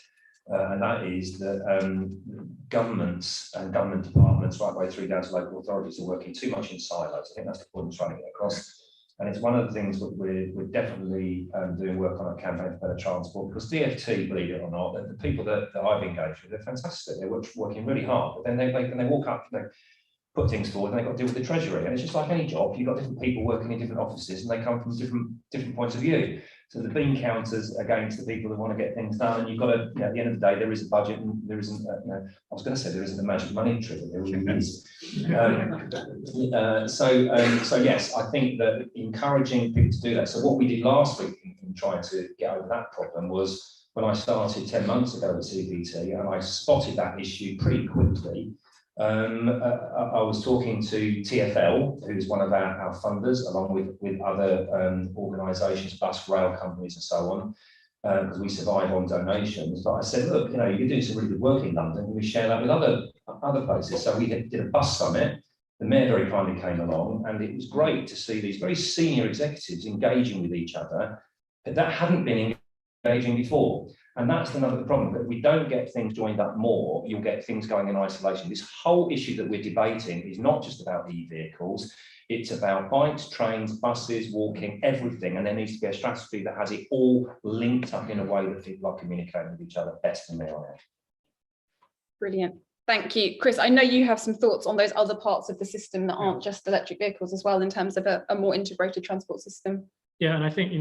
And that is that governments and government departments right the way through down to local authorities are working too much in silos. I think that's the point I'm trying to get across. And it's one of the things that we're definitely doing work on a campaign for better transport, because DFT, believe it or not, the people that I've engaged with, they're fantastic. They're working really hard, but then they walk up, they put things forward, and they've got to deal with the treasury. And it's just like any job, you've got different people working in different offices, and they come from different points of view. So the bean counters against the people that want to get things done, and you've got to, at the end of the day, there is a budget, and there isn't. I was going to say there isn't a magic money trigger. There really is. So yes, I think that encouraging people to do that. So what we did last week in trying to get over that problem was when I started 10 months ago with CBT, and I spotted that issue pretty quickly. I was talking to TfL, who's one of our funders, along with other organisations, bus, rail companies and so on, because we survive on donations. But I said, look, you can do some really good work in London, and we share that with other places. So we did a bus summit. The mayor very kindly came along, and it was great to see these very senior executives engaging with each other that hadn't been engaging before. And that's another problem, that we don't get things joined up more, you'll get things going in isolation. This whole issue that we're debating is not just about e-vehicles, it's about bikes, trains, buses, walking, everything. And there needs to be a strategy that has it all linked up in a way that people are communicating with each other better than they are. Brilliant. Thank you. Chris, I know you have some thoughts on those other parts of the system that aren't just electric vehicles as well, in terms of a more integrated transport system. Yeah, and I think,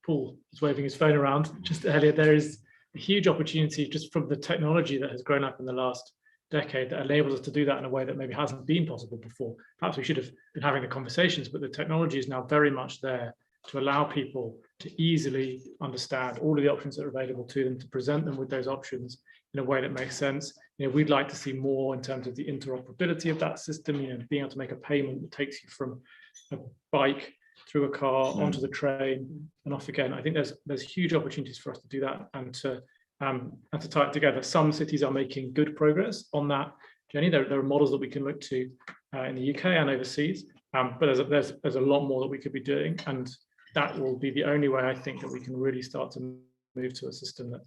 Paul is waving his phone around just earlier. There is a huge opportunity just from the technology that has grown up in the last decade that enables us to do that in a way that maybe hasn't been possible before. Perhaps we should have been having the conversations, but the technology is now very much there to allow people to easily understand all of the options that are available to them, to present them with those options in a way that makes sense. We'd like to see more in terms of the interoperability of that system, being able to make a payment that takes you from a bike through a car onto the train and off again. I think there's huge opportunities for us to do that and to tie it together. Some cities are making good progress on that journey. There are models that we can look to in the UK and overseas, but there's a lot more that we could be doing, and that will be the only way I think that we can really start to move to a system that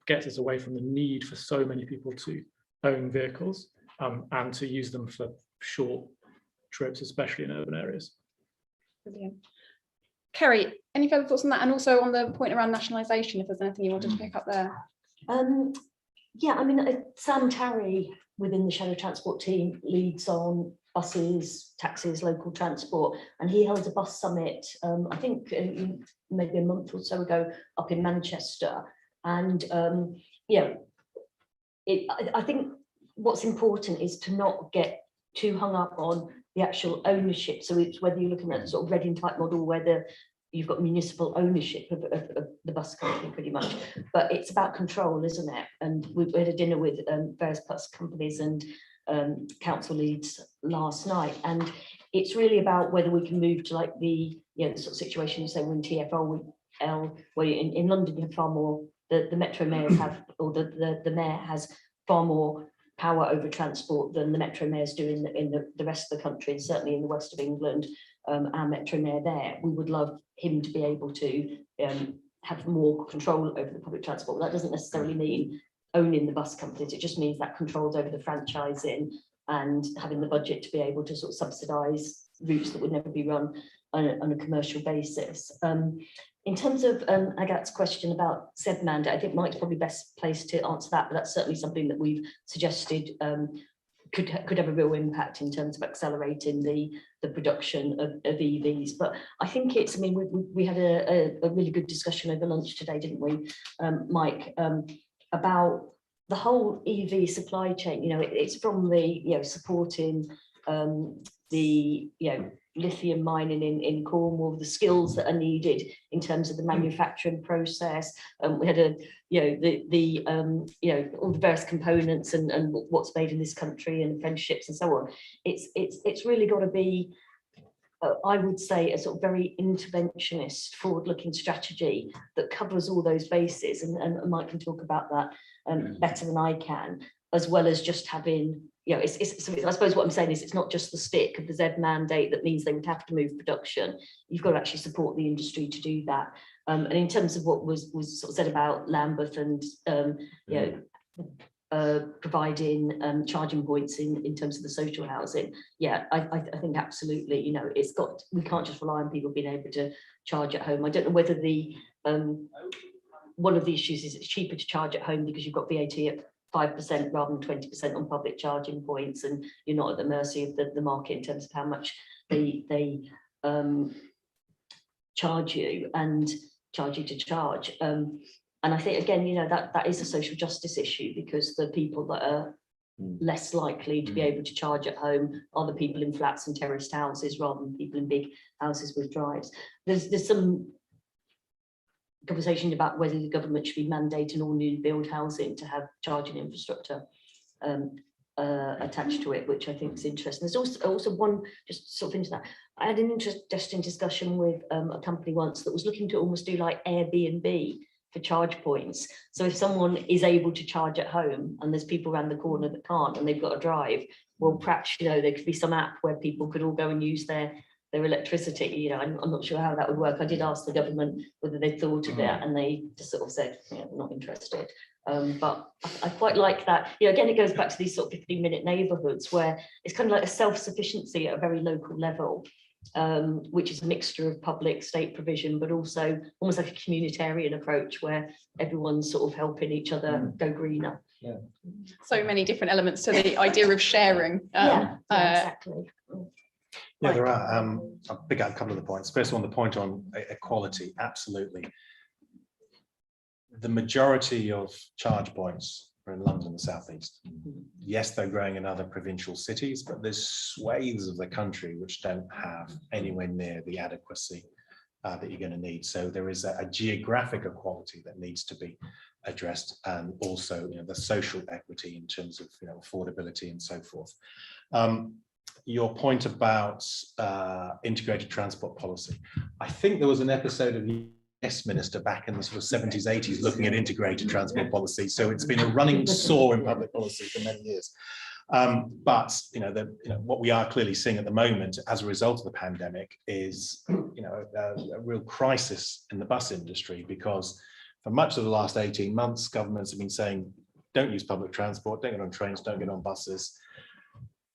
gets us away from the need for so many people to own vehicles and to use them for short trips, especially in urban areas. Brilliant. Kerry, any further thoughts on that, and also on the point around nationalisation, if there's anything you wanted to pick up there? Yeah, Sam Tarry within the Shadow Transport team leads on buses, taxis, local transport, and he held a bus summit, I think maybe a month or so ago up in Manchester. And I think what's important is to not get too hung up on the actual ownership. So it's whether you're looking at the sort of Reading type model, whether you've got municipal ownership of the bus company pretty much, but it's about control, isn't it? And we had a dinner with various bus companies and council leads last night, and it's really about whether we can move to like the sort of situation you say when TfL, where in London you have far more, the metro mayors have, or the mayor has far more power over transport than the metro mayors do in the rest of the country, and certainly in the west of England. Our metro mayor there, we would love him to be able to have more control over the public transport. That doesn't necessarily mean owning the bus companies, it just means that controls over the franchising and having the budget to be able to sort of subsidise routes that would never be run on a commercial basis. In terms of Agat's question about ZEB mandate, I think Mike's probably best placed to answer that, but that's certainly something that we've suggested could have a real impact in terms of accelerating the production of EVs. But I think it's, I mean, we had a really good discussion over lunch today, didn't we, Mike, about the whole EV supply chain. You know, it's from the, you know, supporting the, you know, lithium mining in Cornwall, the skills that are needed in terms of the manufacturing process. We had a, you know, you know, all the various components and what's made in this country and apprenticeships and so on. It's really got to be, I would say, a sort of very interventionist, forward-looking strategy that covers all those bases. And Mike can talk about that better than I can, as well as just having, you know, I suppose what I'm saying is it's not just the stick of the ZEB mandate that means they would have to move production. You've got to actually support the industry to do that. And in terms of what was sort of said about Lambeth and you know, providing charging points in terms of the social housing, yeah, I think absolutely, you know, we can't just rely on people being able to charge at home. I don't know whether the one of the issues is it's cheaper to charge at home because you've got VAT at 5% rather than 20% on public charging points, and you're not at the mercy of the market in terms of how much they charge you to charge. And I think, again, you know, that is a social justice issue, because the people that are less likely to be able to charge at home are the people in flats and terraced houses rather than people in big houses with drives. There's some conversation about whether the government should be mandating all new build housing to have charging infrastructure attached to it, which I think is interesting. There's also one, just sort of into that, I had an interesting discussion with a company once that was looking to almost do like Airbnb for charge points. So if someone is able to charge at home and there's people around the corner that can't and they've got to drive, well, perhaps, you know, there could be some app where people could all go and use their electricity. You know, I'm not sure how that would work. I did ask the government whether they thought of that, and they just sort of said, yeah, not interested. But I quite like that. You know, again, it goes back to these sort of 15-minute neighbourhoods where it's kind of like a self-sufficiency at a very local level, which is a mixture of public state provision, but also almost like a communitarian approach where everyone's sort of helping each other go greener. Yeah. So many different elements to the idea of sharing. Yeah, exactly. Yeah, there are. I'll pick out a couple of the points. First one, the point on equality. Absolutely. The majority of charge points are in London and the southeast. Yes, they're growing in other provincial cities, but there's swathes of the country which don't have anywhere near the adequacy that you're going to need. So there is a geographic equality that needs to be addressed, and also, you know, the social equity in terms of, you know, affordability and so forth. Your point about integrated transport policy. I think there was an episode of Yes Minister back in the sort of 70s, 80s looking at integrated transport policy. So it's been a running sore in public policy for many years. But you know, what we are clearly seeing at the moment as a result of the pandemic is, you know, a real crisis in the bus industry, because for much of the last 18 months, governments have been saying, don't use public transport, don't get on trains, don't get on buses.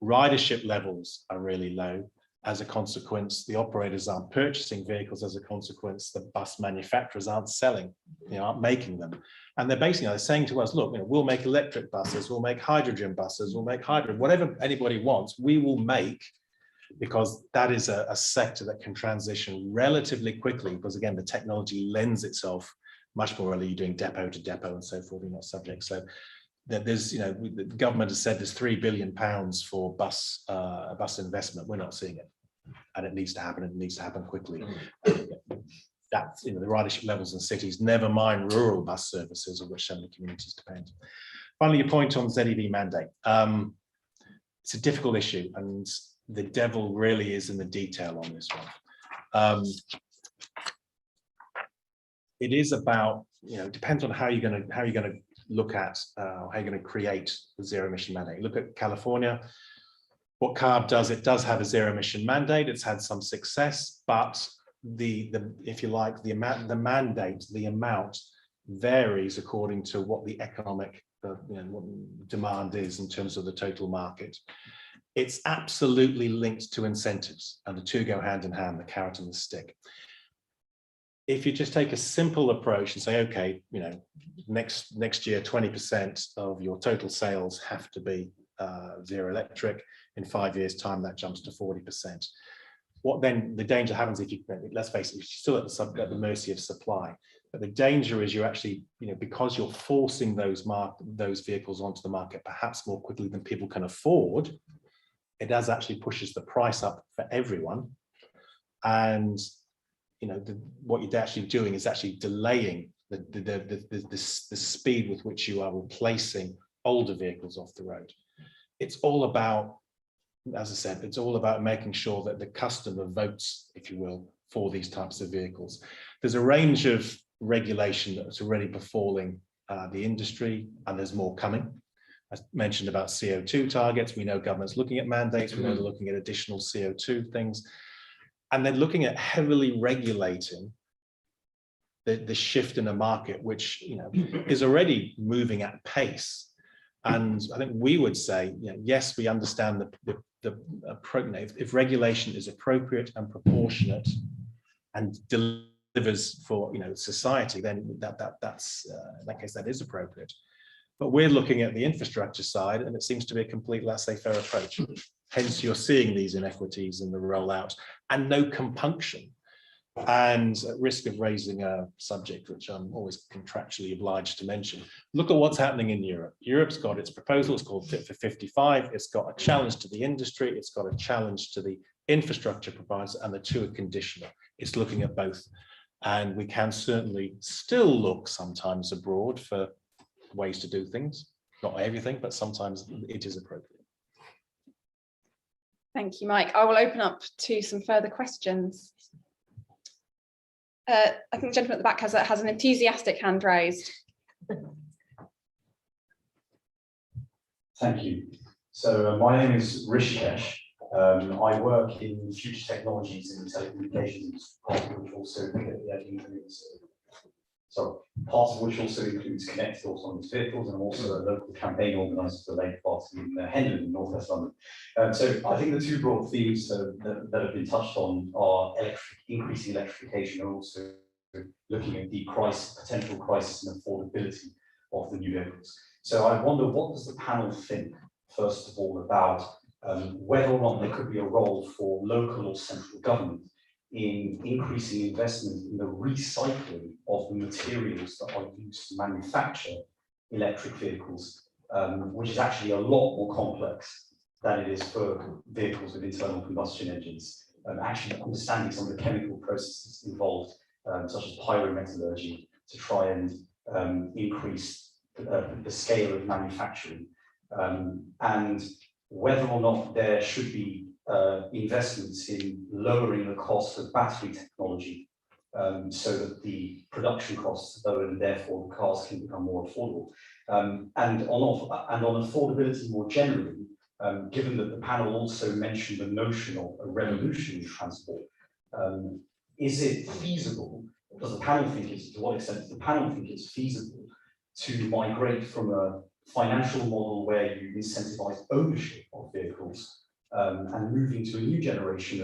Ridership levels are really low. As a consequence, the operators aren't purchasing vehicles. As a consequence, the bus manufacturers aren't selling, you know, aren't making them. And they're saying to us, look, you know, we'll make electric buses, we'll make hydrogen buses, we'll make hydrogen, whatever anybody wants, we will make, because that is a sector that can transition relatively quickly, because again, the technology lends itself much more early, doing depot to depot and so forth in that subject. So there's, you know, the government has said there's £3 billion for bus investment. We're not seeing it, and it needs to happen. It needs to happen quickly. That's, you know, the ridership levels in cities, never mind rural bus services, of which so many communities depend. Finally, your point on ZEV mandate. It's a difficult issue, and the devil really is in the detail on this one. It is about, you know, it depends on how you're going to look at how you're going to create the zero emission mandate. Look at California. What CARB does, it does have a zero emission mandate. It's had some success, but if you like, the mandate, the amount varies according to what the economic what demand is in terms of the total market. It's absolutely linked to incentives, and the two go hand in hand, the carrot and the stick. If you just take a simple approach and say, okay, next year, 20% of your total sales have to be zero electric. In 5 years' time, that jumps to 40%. What then the danger happens if you, let's face it, you're still at the mercy of supply. But the danger is you're actually, because you're forcing those vehicles onto the market perhaps more quickly than people can afford, it does actually pushes the price up for everyone. And what you're actually doing is actually delaying the speed with which you are replacing older vehicles off the road. It's all about, as I said, it's all about making sure that the customer votes, if you will, for these types of vehicles. There's a range of regulation that's already befalling the industry, and there's more coming. I mentioned about CO2 targets. We know government's looking at mandates. We know they're looking at additional CO2 things. And then looking at heavily regulating the shift in the market, which is already moving at pace. And I think we would say, yes, we understand if regulation is appropriate and proportionate and delivers for society, then that's in that case that is appropriate. But we're looking at the infrastructure side, and it seems to be a complete laissez-faire approach. Hence, you're seeing these inequities in the rollout and no compunction. And at risk of raising a subject which I'm always contractually obliged to mention, look at what's happening in Europe. Europe's got its proposal, it's called Fit for 55. It's got a challenge to the industry, it's got a challenge to the infrastructure providers, and the two are conditional. It's looking at both. And we can certainly still look sometimes abroad for ways to do things. Not everything, but sometimes it is appropriate. Thank you, Mike. I will open up to some further questions. I think the gentleman at the back has an enthusiastic hand raised. Thank you. So my name is Rishikesh. I work in future technologies in telecommunications, part of which also includes connected autonomous vehicles, and I'm also a local campaign organiser for the Labour Party in Hendon in North West London. So I think the two broad themes that have been touched on are increasing electrification, and also looking at the potential crisis and affordability of the new vehicles. So I wonder, what does the panel think, first of all, about whether or not there could be a role for local or central government in increasing investment in the recycling of the materials that are used to manufacture electric vehicles, which is actually a lot more complex than it is for vehicles with internal combustion engines. Actually understanding some of the chemical processes involved, such as pyrometallurgy, to try and increase the scale of manufacturing, and whether or not there should be investments in lowering the cost of battery technology, so that the production costs are lower and therefore the cars can become more affordable. And on affordability more generally, given that the panel also mentioned the notion of a revolution in transport, is it feasible, or does the panel think to what extent does the panel think it's feasible to migrate from a financial model where you incentivize ownership of vehicles and moving to a new generation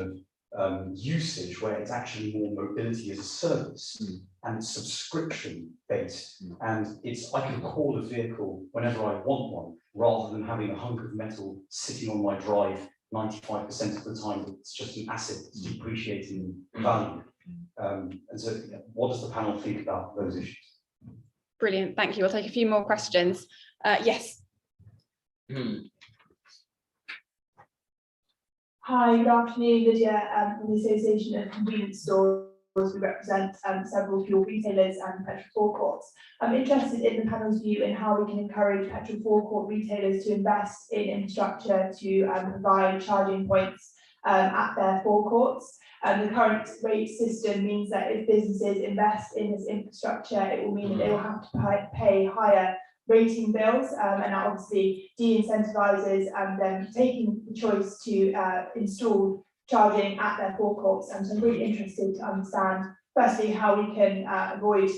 of usage where it's actually more mobility as a service and subscription based, and I can call a vehicle whenever I want one, rather than having a hunk of metal sitting on my drive 95% of the time. It's just an asset that's depreciating in value. And so what does the panel think about those issues? Brilliant, thank you. We'll take a few more questions. Yes. Hi, good afternoon, Lydia, from the Association of Convenience Stores. We represent several fuel retailers and petrol forecourts. I'm interested in the panel's view in how we can encourage petrol forecourt retailers to invest in infrastructure to provide charging points at their forecourts. The current rate system means that if businesses invest in this infrastructure, it will mean that they will have to pay higher rating bills, and that obviously de-incentivizes them taking the choice to install charging at their forecourts. And so I'm really interested to understand, firstly, how we can avoid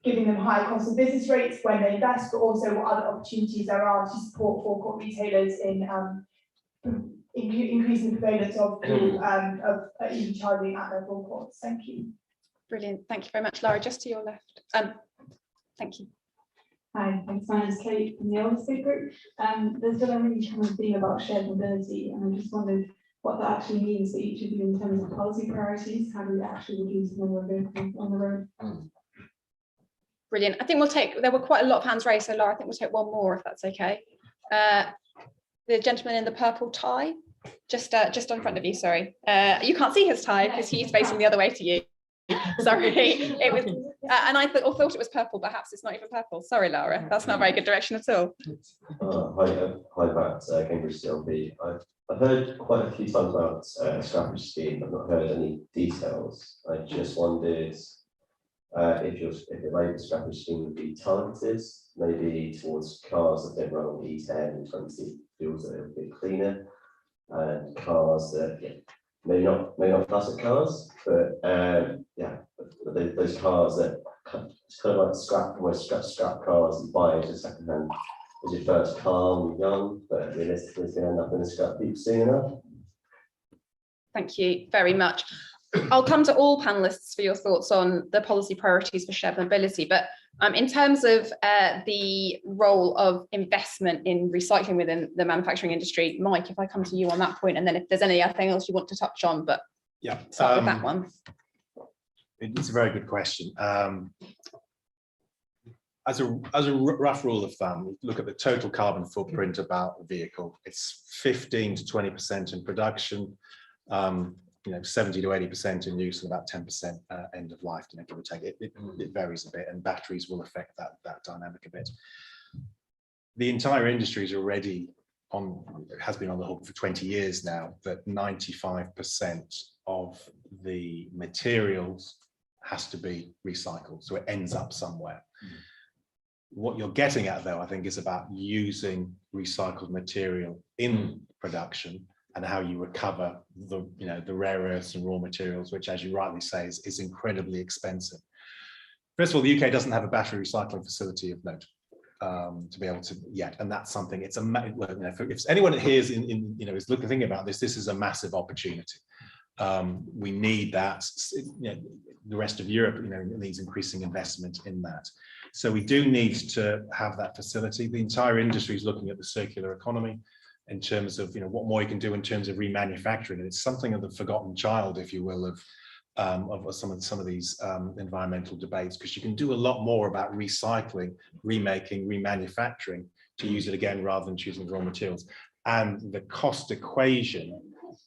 giving them higher cost of business rates when they invest, but also what other opportunities there are to support forecourt retailers in increasing the prevalence of EV charging at their forecourts. Thank you. Brilliant. Thank you very much, Laura. Just to your left. Thank you. Hi, thanks. My name is Kate from the Older State Group. There's been a really common theme about shared mobility, and I just wondered what that actually means for each of you in terms of policy priorities. How do we actually reduce the number of vehicles on the road? Brilliant. I think we'll take, there were quite a lot of hands raised, so Laura, I think we'll take one more if that's okay. The gentleman in the purple tie, just in front of you, sorry. You can't see his tie because he's facing the other way to you. Sorry, it was, and I thought it was purple, perhaps it's not even purple. Sorry, Laura, that's not a very good direction at all. Hi, Matt, Cambridge CLB. I've heard quite a few times about a scrappage scheme, but not heard any details. I just wondered if the Labour scrappage scheme would be targeted, maybe towards cars that don't run on E10 and 20 fuels that are a bit cleaner, and cars that maybe not classic cars, but those cars that it's kind of like almost scrap cars you buy as a second hand as your first car when you're young, but realistically it's going to end up in a scrap heap soon enough. Thank you very much. I'll come to all panelists for your thoughts on the policy priorities for shared mobility, but in terms of the role of investment in recycling within the manufacturing industry, Mike, if I come to you on that point, and then if there's anything else you want to touch on, but yeah, start with that one. It's a very good question. As a rough rule of thumb, look at the total carbon footprint about a vehicle. It's 15 to 20% in production, 70 to 80% in use, and about 10% end of life. Give or take. It varies a bit, and batteries will affect that dynamic a bit. The entire industry is already has been on the hook for 20 years now, that 95% of the materials has to be recycled, so it ends up somewhere. What you're getting at, though, I think, is about using recycled material in production and how you recover the rare earths and raw materials, which, as you rightly say, is incredibly expensive. First of all, the UK doesn't have a battery recycling facility of note to be able to yet, and that's something. It's if anyone here is is thinking about this is a massive opportunity. We need that. The rest of Europe, needs increasing investment in that. So we do need to have that facility. The entire industry is looking at the circular economy in terms of what more you can do in terms of remanufacturing, and it's something of the forgotten child, if you will, of some of these environmental debates, because you can do a lot more about recycling, remaking, remanufacturing to use it again rather than choosing raw materials. And the cost equation,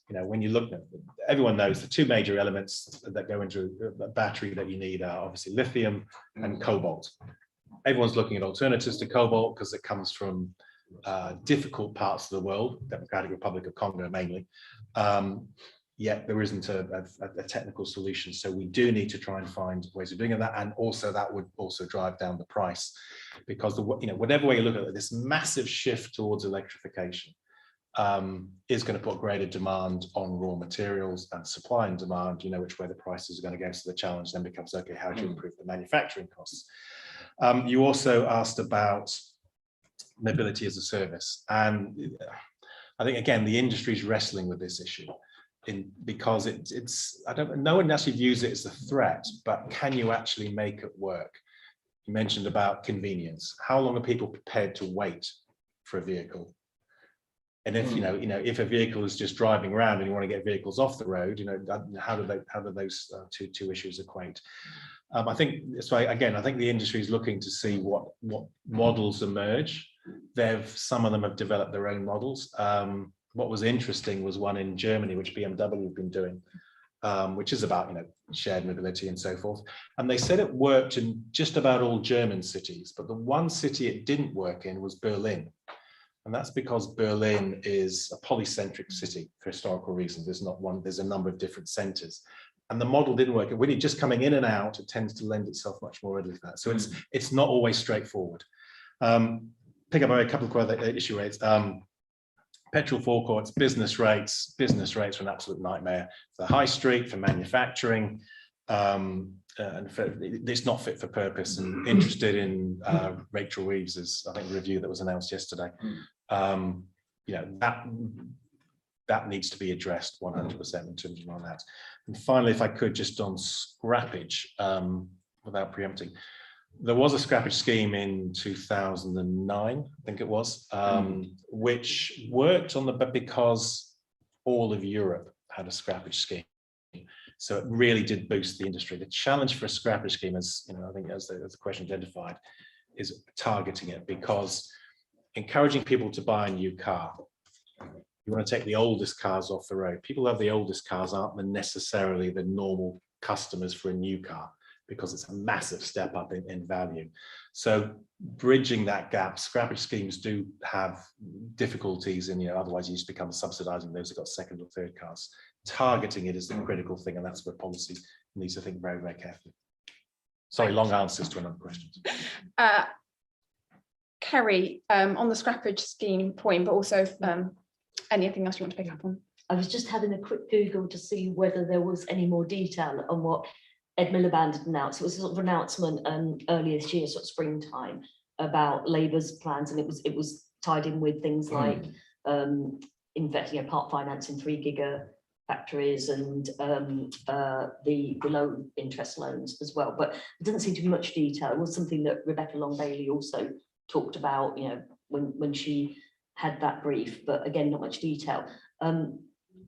when you look at, everyone knows the two major elements that go into a battery that you need are obviously lithium and cobalt. Everyone's looking at alternatives to cobalt because it comes from difficult parts of the world, Democratic Republic of Congo mainly, yet there isn't a technical solution. So we do need to try and find ways of doing that, and also that would also drive down the price, because whatever way you look at it, this massive shift towards electrification is going to put greater demand on raw materials, and supply and demand, which way the prices are going to go. So the challenge then becomes, okay, how do you improve the manufacturing costs? You also asked about mobility as a service, and I think again the industry is wrestling with this issue because no one actually views it as a threat, but can you actually make it work? You mentioned about convenience. How long are people prepared to wait for a vehicle? And if if a vehicle is just driving around and you want to get vehicles off the road, how do those two issues equate? I think so. Again, I think the industry is looking to see what models emerge. Some of them have developed their own models. What was interesting was one in Germany, which BMW have been doing, which is about shared mobility and so forth. And they said it worked in just about all German cities, but the one city it didn't work in was Berlin. And that's because Berlin is a polycentric city for historical reasons. There's a number of different centers. And the model didn't work. When you're just coming in and out, it tends to lend itself much more readily to that. So it's not always straightforward. Pick up a couple of other issue rates. Petrol forecourts, business rates are an absolute nightmare. For the high street, for manufacturing, it's not fit for purpose, and interested in Rachel Reeves's, I think, review that was announced yesterday. You know, that needs to be addressed 100% in terms of that. And finally, if I could, just on scrappage, without preempting, there was a scrappage scheme in 2009, I think it was, which worked on because all of Europe had a scrappage scheme. So it really did boost the industry. The challenge for a scrappage scheme, as you know, I think as the question identified, is targeting it, because encouraging people to buy a new car, you want to take the oldest cars off the road. People who have the oldest cars aren't necessarily the normal customers for a new car, because it's a massive step up in value. So bridging that gap, scrappage schemes do have difficulties, and otherwise you just become subsidizing those who've got second or third cars. Targeting it is the critical thing, and that's where policy needs to think very, very carefully. Sorry, long answers to another question. Kerry, on the scrappage scheme point, but also anything else you want to pick up on? I was just having a quick Google to see whether there was any more detail on what Ed Miliband had announced. It was a sort of announcement earlier this year, sort of springtime, about Labour's plans, and it was tied in with things like investing, part finance in 3 gigafactories and the low interest loans as well. But it doesn't seem to be much detail. It was something that Rebecca Long-Bailey also talked about, when she had that brief, but again, not much detail.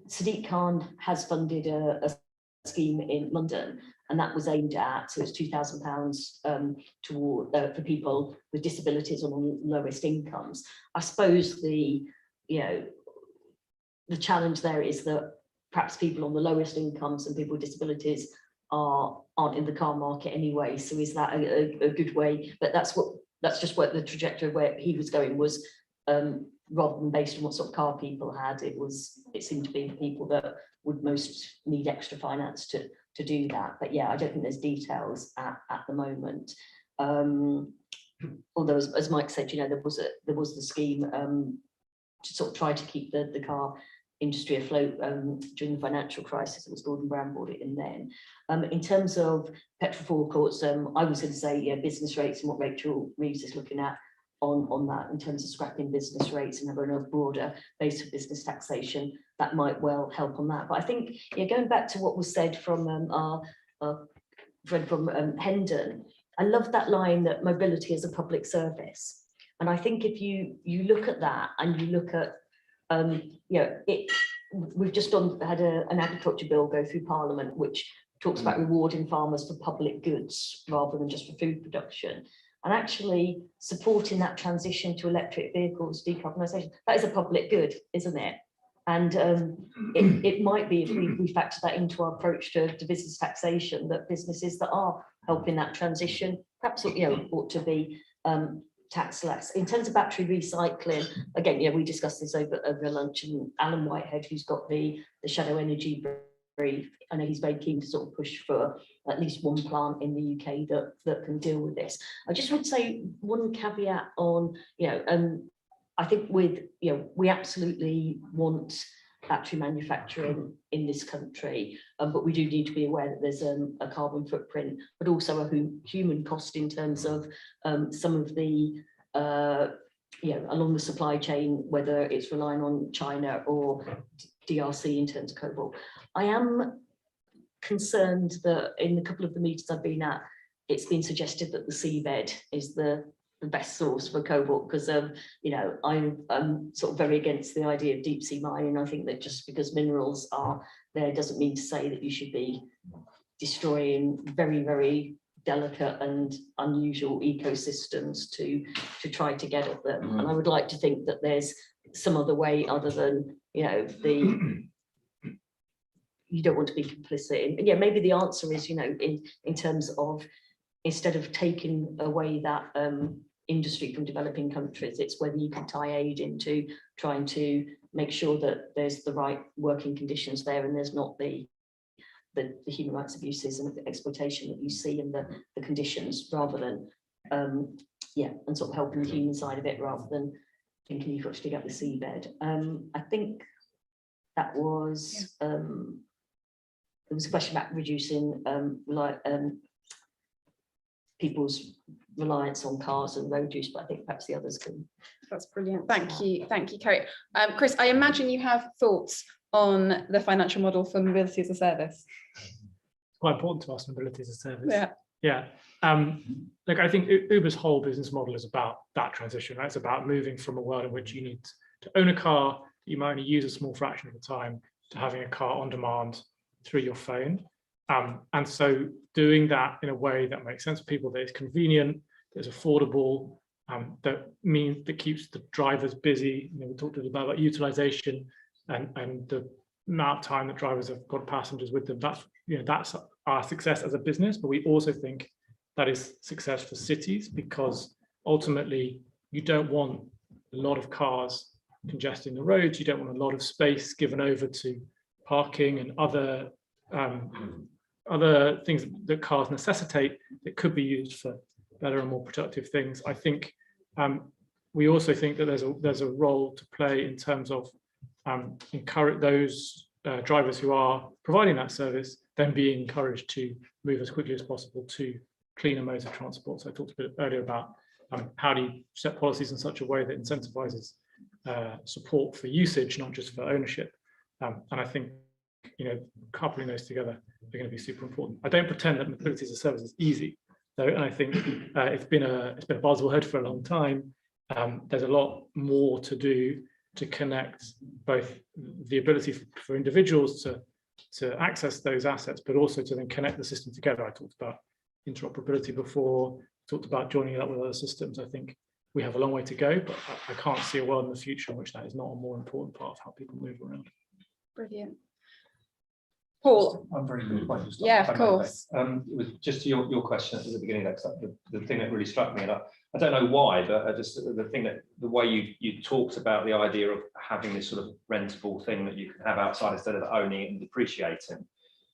Sadiq Khan has funded a scheme in London, and that was aimed at, so it's £2,000 toward for people with disabilities or on lowest incomes. I suppose the challenge there is that perhaps people on the lowest incomes and people with disabilities aren't in the car market anyway. So is that a good way? But that's just what the trajectory where he was going was, rather than based on what sort of car people had, it seemed to be the people that would most need extra finance to do that. But yeah, I don't think there's details at the moment. Although as Mike said, there was the scheme to sort of try to keep the car industry afloat during the financial crisis. It was Gordon Brown brought it in then. In terms of petrol forecourts, I was going to say business rates, and what Rachel Reeves is looking at on that in terms of scrapping business rates and having a broader base of business taxation, that might well help on that. But I think going back to what was said from our friend from Hendon, I love that line that mobility is a public service. And I think if you look at that and you look at we've just had an agriculture bill go through Parliament, which talks about rewarding farmers for public goods rather than just for food production. And actually supporting that transition to electric vehicles, decarbonisation, that is a public good, isn't it? And it might be, if we factor that into our approach to business taxation, that businesses that are helping that transition perhaps ought to be taxed less. In terms of battery recycling, again, we discussed this over lunch, and Alan Whitehead, who's got the Shadow Energy brief, I know he's very keen to sort of push for at least one plant in the UK that can deal with this. I just would say one caveat on, I think we absolutely want battery manufacturing in this country, but we do need to be aware that there's a carbon footprint, but also a human cost in terms of some of the along the supply chain, whether it's relying on China or DRC in terms of cobalt. I am concerned that in a couple of the meetings I've been at, it's been suggested that the seabed is the best source for cobalt, because I'm sort of very against the idea of deep sea mining. I think that just because minerals are there doesn't mean to say that you should be destroying very, very delicate and unusual ecosystems to try to get at them. And I would like to think that there's some other way other than you don't want to be complicit in. Maybe the answer is in terms of, instead of taking away that industry from developing countries, it's whether you can tie aid into trying to make sure that there's the right working conditions there, and there's not the human rights abuses and the exploitation that you see in the conditions, rather than and sort of helping the human side of it, rather than thinking you've got to dig up the seabed. I think that was there was a question about reducing people's reliance on cars and road use, but I think perhaps the others can. That's brilliant. Thank you, Kerry. Chris, I imagine you have thoughts on the financial model for mobility as a service. It's quite important to us, mobility as a service. Yeah. Yeah. Look, I think Uber's whole business model is about that transition, right? It's about moving from a world in which you need to own a car that you might only use a small fraction of the time to having a car on demand through your phone. And so doing that in a way that makes sense for people, that is convenient, that is affordable, that keeps the drivers busy. You know, we talked a little about utilization and the amount of time that drivers have got passengers with them. That's our success as a business, but we also think that is success for cities, because ultimately you don't want a lot of cars congesting the roads. You don't want a lot of space given over to parking and other things that cars necessitate that could be used for better and more productive things. I think we also think that there's a role to play in terms of encourage those drivers who are providing that service, then being encouraged to move as quickly as possible to cleaner modes of transport. So I talked a bit earlier about how do you set policies in such a way that incentivizes support for usage, not just for ownership. And I think, coupling those together are going to be super important. I don't pretend that mobility as a service is easy, though, and I think it's been a buzzword for a long time. There's a lot more to do to connect both the ability for individuals to access those assets, but also to then connect the system together. I talked about interoperability before, talked about joining it up with other systems. I think we have a long way to go, but I can't see a world in the future in which that is not a more important part of how people move around. Brilliant. Paul. I'm very good. Yeah, of course. It was just to your question at the beginning, the thing that really struck me, and I don't know why, but just the way you talked about the idea of having this sort of rentable thing that you can have outside instead of owning it and depreciating.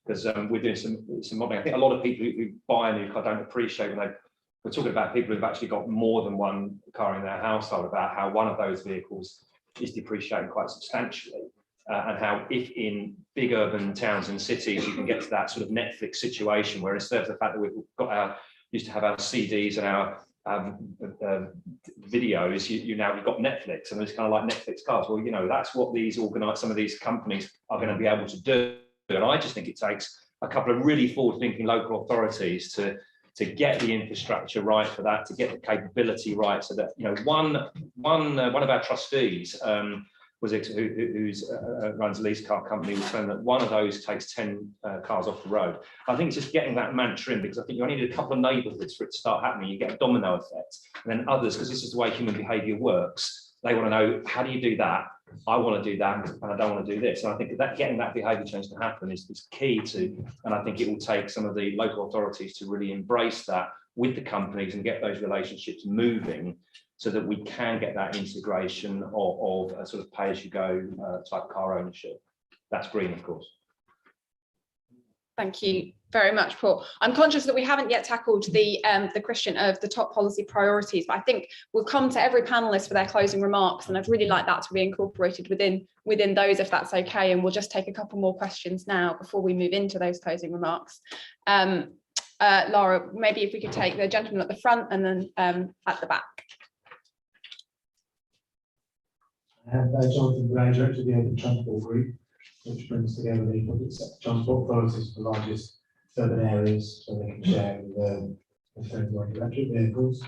Because we're doing some modelling. I think a lot of people who buy a new car don't appreciate when we're talking about people who've actually got more than one car in their household, about how one of those vehicles is depreciating quite substantially. And how if in big urban towns and cities you can get to that sort of Netflix situation where instead of the fact that we've got used to have our CDs and our videos, you've got Netflix, and it's kind of like Netflix cars. Well, that's what some of these companies are going to be able to do. And I just think it takes a couple of really forward-thinking local authorities to get the infrastructure right for that, to get the capability right, so that one of our trustees who runs a lease car company, was saying that one of those takes 10 cars off the road. I think it's just getting that mantra in, because I think you only need a couple of neighbourhoods for it to start happening. You get a domino effect, and then others, because this is the way human behaviour works. They want to know, how do you do that? I want to do that, and I don't want to do this. And I think that getting that behaviour change to happen is key to, and I think it will take some of the local authorities to really embrace that with the companies and get those relationships moving, so that we can get that integration of a sort of pay-as-you-go type car ownership. That's green, of course. Thank you very much, Paul. I'm conscious that we haven't yet tackled the question of the top policy priorities, but I think we'll come to every panelist for their closing remarks, and I'd really like that to be incorporated within those, if that's okay. And we'll just take a couple more questions now before we move into those closing remarks. Laura, maybe if we could take the gentleman at the front and then at the back. Jonathan Gray, Director of the Urban Transport Group, which brings together the public sector transport authorities for the largest urban areas, so they can share with electric vehicles.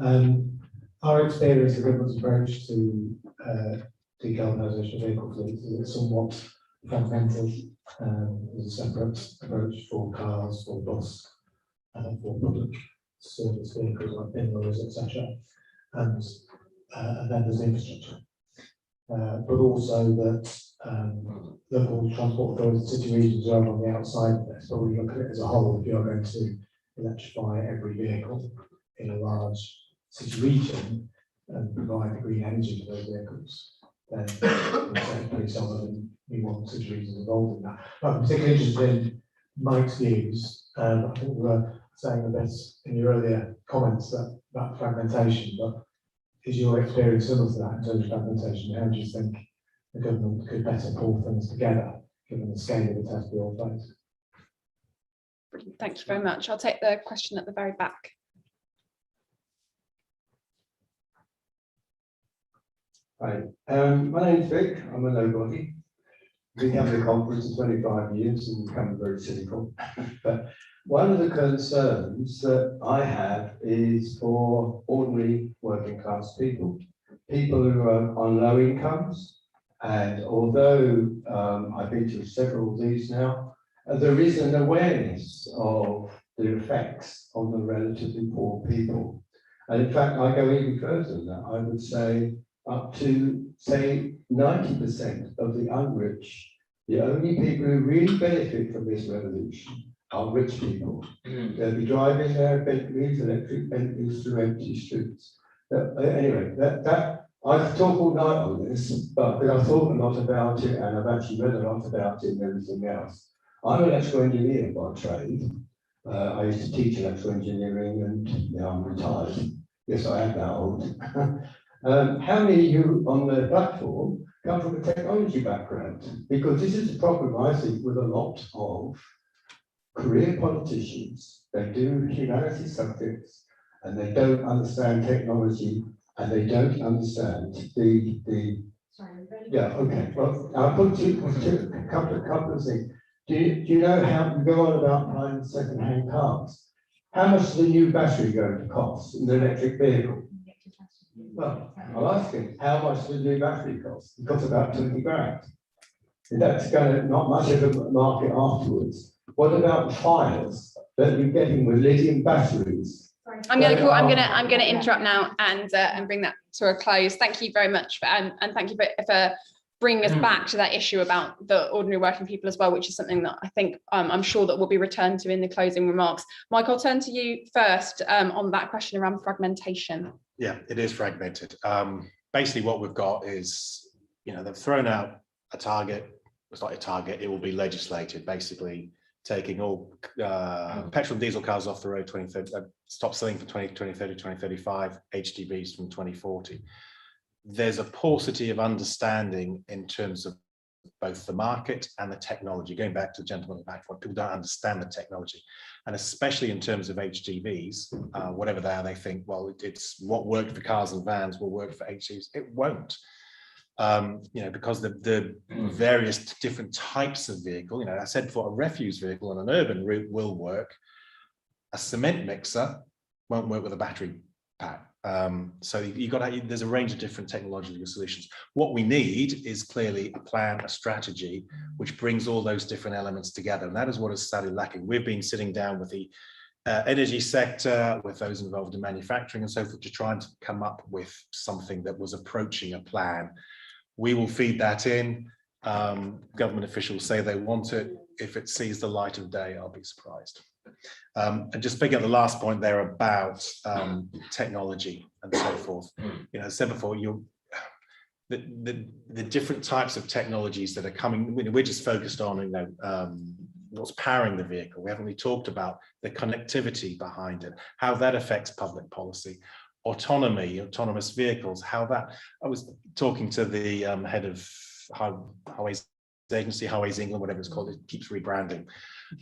Our experience of the government's approach to decarbonisation of vehicle fleets is somewhat fragmented. There's a separate approach for cars, for bus, for public service vehicles like bin lorries, etc. And then there's infrastructure. But also that local transport authorities, city regions are on the outside of this, but we look at it as a whole. If you're going to electrify every vehicle in a large city region and provide the green energy for those vehicles, then it's pretty solid, and we want city regions involved in that. I'm particularly interested in Mike's views. I think we were saying a bit in your earlier comments that fragmentation, but is your experience similar to that in terms of fragmentation? How do you think the government could better pull things together, given the scale of the test we all face? Brilliant. Thank you very much. I'll take the question at the very back. Hi, my name's Vic. I'm a nobody. Been having the conference for 25 years and become very cynical. But one of the concerns that I have is for ordinary working class people, people who are on low incomes. And although I've been to several of these now, there is an awareness of the effects on the relatively poor people. And in fact, I go even further than that. I would say up to, say, 90% of the unrich, the only people who really benefit from this revolution are rich people. They'll be driving their Bentleys, electric Bentleys through empty streets. Anyway, I've talked all night on this, but I've thought a lot about it and I've actually read a lot about it and everything else. I'm an electrical engineer by trade. I used to teach electrical engineering and now I'm retired. Yes, I am that old. How many of you on the platform come from a technology background? Because this is the problem, I think, with a lot of career politicians. They do humanities subjects and they don't understand technology and they don't understand the yeah, okay. Well, I'll put a couple of things. Do you know how you go on about buying second-hand cars? How much is the new battery going to cost in the electric vehicle? Well, I'll ask him, how much does the new battery cost? It costs about 20 grand. That's going to not much of a market afterwards. What about the fires that you're getting with lithium batteries? I'm going to interrupt now and bring that to a close. Thank you very much and thank you for bringing us back to that issue about the ordinary working people as well, which is something that I think I'm sure that will be returned to in the closing remarks. Mike, I'll turn to you first on that question around fragmentation. Yeah, it is fragmented. Basically, what we've got is, they've thrown out a target. It's not a target. It will be legislated, basically taking all petrol and diesel cars off the road 2030, stop selling from 2030, 2035, HDVs from 2040. There's a paucity of understanding in terms of both the market and the technology. Going back to the gentleman at the back, people don't understand the technology. And especially in terms of HGVs, whatever they are, they think, well, it's what worked for cars and vans will work for HGVs. It won't. Because the various different types of vehicle, I said before, a refuse vehicle on an urban route will work. A cement mixer won't work with a battery pack. So there's a range of different technological solutions. What we need is clearly a plan, a strategy, which brings all those different elements together. And that is what is sadly lacking. We've been sitting down with the energy sector, with those involved in manufacturing and so forth, to try and come up with something that was approaching a plan. We will feed that in. Government officials say they want it. If it sees the light of day, I'll be surprised. And just picking up the last point there about technology and so forth. I said before, the different types of technologies that are coming. We're just focused on what's powering the vehicle. We haven't really talked about the connectivity behind it, how that affects public policy. Autonomy, autonomous vehicles, how that. I was talking to the head of Highways Agency, Highways England, whatever it's called, it keeps rebranding,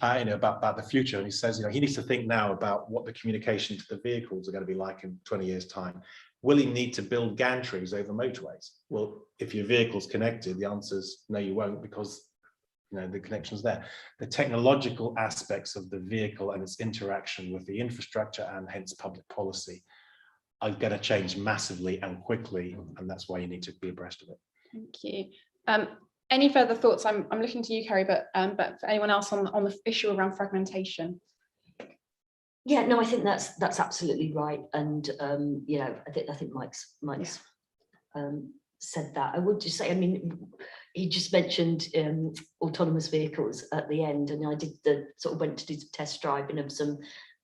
about the future. And he says, he needs to think now about what the communication to the vehicles are going to be like in 20 years' time. Will he need to build gantries over motorways? Well, if your vehicle's connected, the answer is no, you won't, because the connection's there. The technological aspects of the vehicle and its interaction with the infrastructure and hence public policy are going to change massively and quickly, and that's why you need to be abreast of it. Thank you. Any further thoughts? I'm looking to you, Kerry, but for anyone else on the issue around fragmentation? Yeah, no, I think that's absolutely right, and I think Mike's said that. I would just say, he just mentioned autonomous vehicles at the end, and I did went to do some test driving of some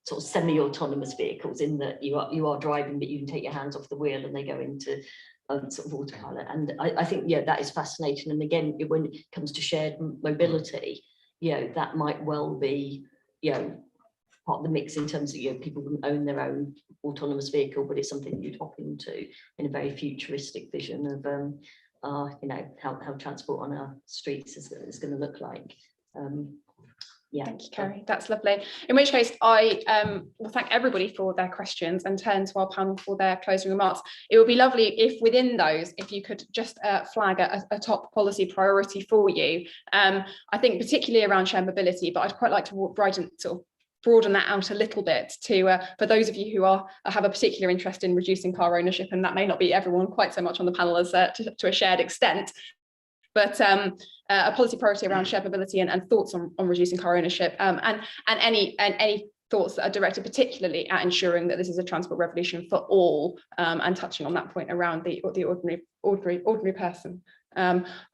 sort of semi-autonomous vehicles, in that you are driving, but you can take your hands off the wheel and they go into sort of autopilot. And I think that is fascinating. And again, when it comes to shared mobility, that might well be part of the mix, in terms of people wouldn't own their own autonomous vehicle, but it's something you'd hop into in a very futuristic vision of how transport on our streets is going to look like. Yeah. Thank you, Kerry. That's lovely. In which case, I will thank everybody for their questions and turn to our panel for their closing remarks. It would be lovely if within those, if you could just flag a top policy priority for you. I think particularly around shared mobility, but I'd quite like to broaden that out a little bit to for those of you who have a particular interest in reducing car ownership, and that may not be everyone quite so much on the panel as to a shared extent. But a policy priority around shared mobility and thoughts on reducing car ownership, and any thoughts that are directed particularly at ensuring that this is a transport revolution for all, and touching on that point around the ordinary person.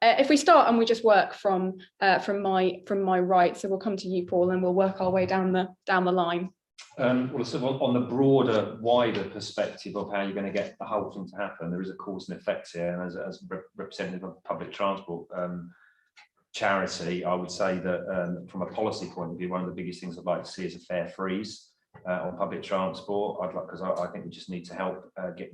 If we start and we just work from my right, so we'll come to you, Paul, and we'll work our way down the line. Well, so on the broader, wider perspective of how you're going to get the whole thing to happen, there is a cause and effect here. And as representative of public transport charity, I would say that from a policy point of view, one of the biggest things I'd like to see is a fare freeze on public transport. Because I think we just need to help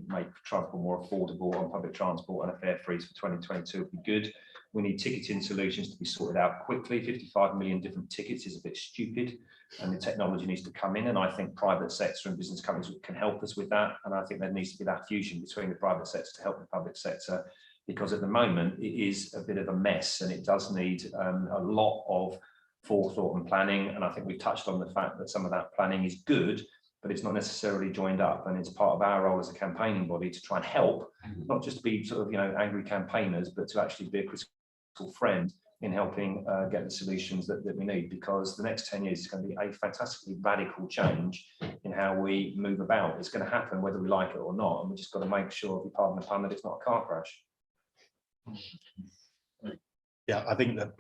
make transport more affordable on public transport, and a fare freeze for 2022 would be good. We need ticketing solutions to be sorted out quickly. 55 million different tickets is a bit stupid, and the technology needs to come in. And I think private sector and business companies can help us with that. And I think there needs to be that fusion between the private sector to help the public sector, because at the moment it is a bit of a mess, and it does need a lot of forethought and planning. And I think we've touched on the fact that some of that planning is good, but it's not necessarily joined up. And it's part of our role as a campaigning body to try and help, not just be sort of angry campaigners, but to actually be a critical friend in helping get the solutions that we need, because the next 10 years is going to be a fantastically radical change in how we move about. It's going to happen whether we like it or not, and we just got to make sure, if you pardon the pun, that it's not a car crash. Yeah, I think that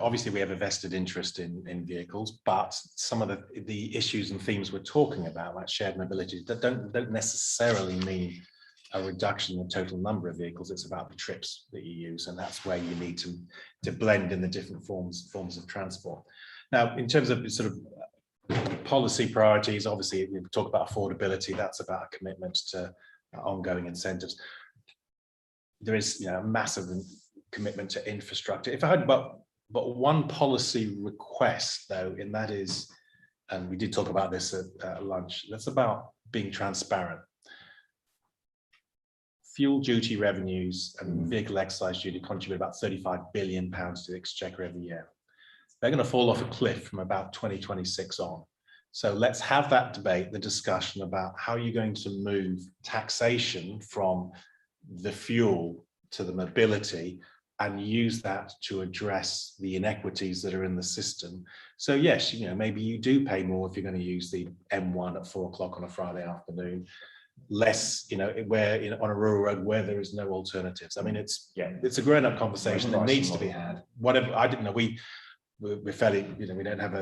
obviously we have a vested interest in vehicles, but some of the issues and themes we're talking about, like shared mobility, that don't necessarily mean a reduction in the total number of vehicles. It's about the trips that you use, and that's where you need to blend in the different forms of transport. Now, in terms of sort of policy priorities, obviously we talk about affordability. That's about a commitment to ongoing incentives. There is a massive commitment to infrastructure. If I had but one policy request, though, and that is, and we did talk about this at lunch, that's about being transparent. Fuel duty revenues and vehicle excise duty contribute about £35 billion to the exchequer every year. They're going to fall off a cliff from about 2026 on. So let's have that debate, the discussion about how you're going to move taxation from the fuel to the mobility, and use that to address the inequities that are in the system. So yes, maybe you do pay more if you're going to use the M1 at 4 o'clock on a Friday afternoon. Less, where on a rural road where there is no alternatives. I mean, it's a grown-up conversation that needs to be had. Whatever, I didn't know, we're fairly, we don't have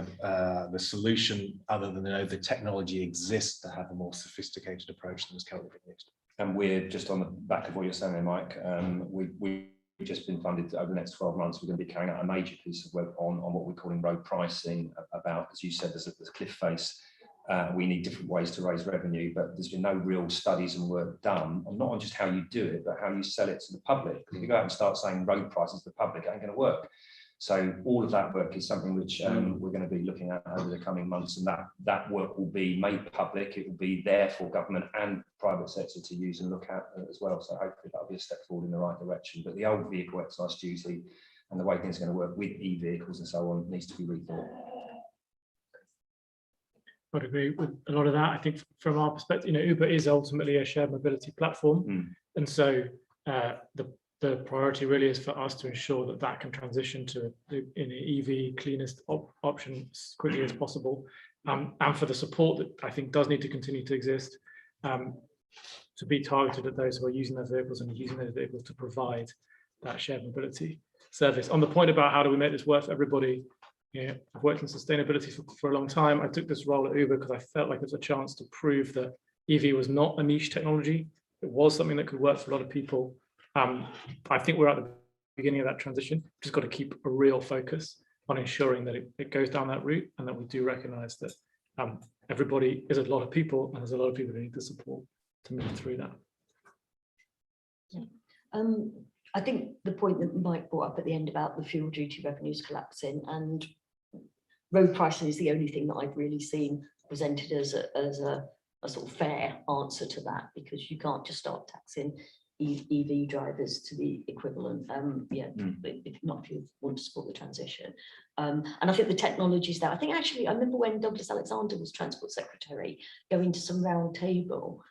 the solution other than the technology exists to have a more sophisticated approach than is currently being used. And we're just on the back of what you're saying there, Mike. We've just been funded over the next 12 months. We're going to be carrying out a major piece of work on what we're calling road pricing, about, as you said, there's a cliff face. We need different ways to raise revenue, but there's been no real studies and work done, and not on just how you do it, but how you sell it to the public. If you go out and start saying road prices to the public, it ain't going to work. So all of that work is something which we're going to be looking at over the coming months, and that work will be made public. It will be there for government and private sector to use and look at as well. So hopefully that'll be a step forward in the right direction. But the old vehicle excise duty and the way things are going to work with e-vehicles and so on needs to be rethought. I'd agree with a lot of that. I think from our perspective, Uber is ultimately a shared mobility platform, and so the priority really is for us to ensure that can transition to an EV cleanest option as quickly as possible, and for the support that I think does need to continue to exist, to be targeted at those who are using those vehicles and using those vehicles to provide that shared mobility service. On the point about how do we make this work for everybody, I've worked in sustainability for a long time. I took this role at Uber because I felt like it was a chance to prove that EV was not a niche technology. It was something that could work for a lot of people. I think we're at the beginning of that transition. We've just got to keep a real focus on ensuring that it goes down that route, and that we do recognise that everybody is a lot of people, and there's a lot of people who need the support to move through that. Yeah. I think the point that Mike brought up at the end about the fuel duty revenues collapsing and road pricing is the only thing that I've really seen presented as a sort of fair answer to that, because you can't just start taxing EV drivers to the equivalent, if not if you want to support the transition. And I think the technologies there, I think actually, I remember when Douglas Alexander was Transport Secretary, going to some round table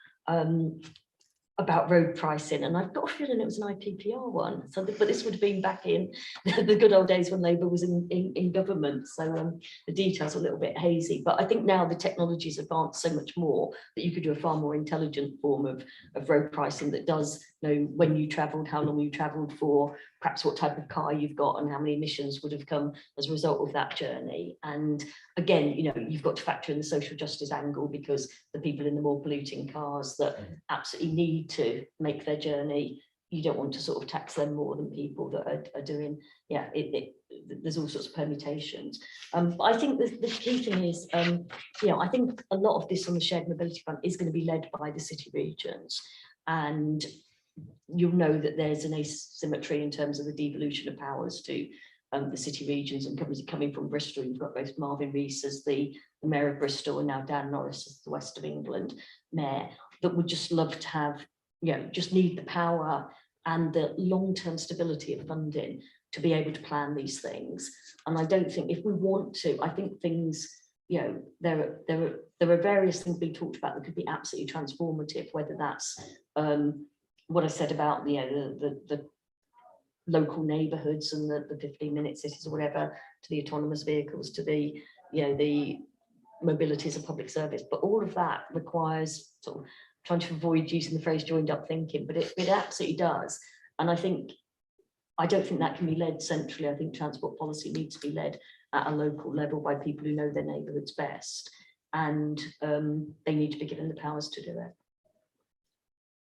about road pricing, and I've got a feeling it was an IPPR one. So, but this would have been back in the good old days when Labour was in government. So the details are a little bit hazy. But I think now the technology's advanced so much more that you could do a far more intelligent form of road pricing that does know when you travelled, how long you travelled for, perhaps what type of car you've got, and how many emissions would have come as a result of that journey. And again, you know, you've got to factor in the social justice angle, because the people in the more polluting cars that absolutely need to make their journey, you don't want to sort of tax them more than people that are doing, there's all sorts of permutations. But I think the key thing is, I think a lot of this on the shared mobility front is going to be led by the city regions, and you'll know that there's an asymmetry in terms of the devolution of powers to the city regions, and coming from Bristol, you've got both Marvin Rees as the Mayor of Bristol and now Dan Norris as the West of England Mayor, that would just love to have, just need the power and the long-term stability of funding to be able to plan these things. And I don't think, if we want to, I think things, there are various things being talked about that could be absolutely transformative, whether that's what I said about the local neighbourhoods and the 15-minute cities or whatever, to the autonomous vehicles, to the the mobility as a public service. But all of that requires sort of trying to avoid using the phrase joined up thinking, but it absolutely does. And I don't think that can be led centrally. I think transport policy needs to be led at a local level by people who know their neighbourhoods best, and they need to be given the powers to do it.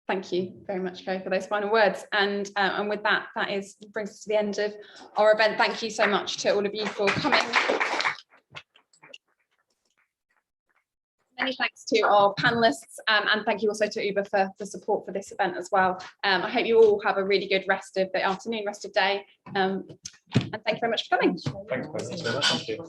Thank you very much, Kerry, for those final words. And with that, brings us to the end of our event. Thank you so much to all of you for coming. Many thanks to our panelists, and thank you also to Uber for the support for this event as well. I hope you all have a really good rest of the afternoon, rest of day, and thank you very much for coming. Thanks very much. Thank you.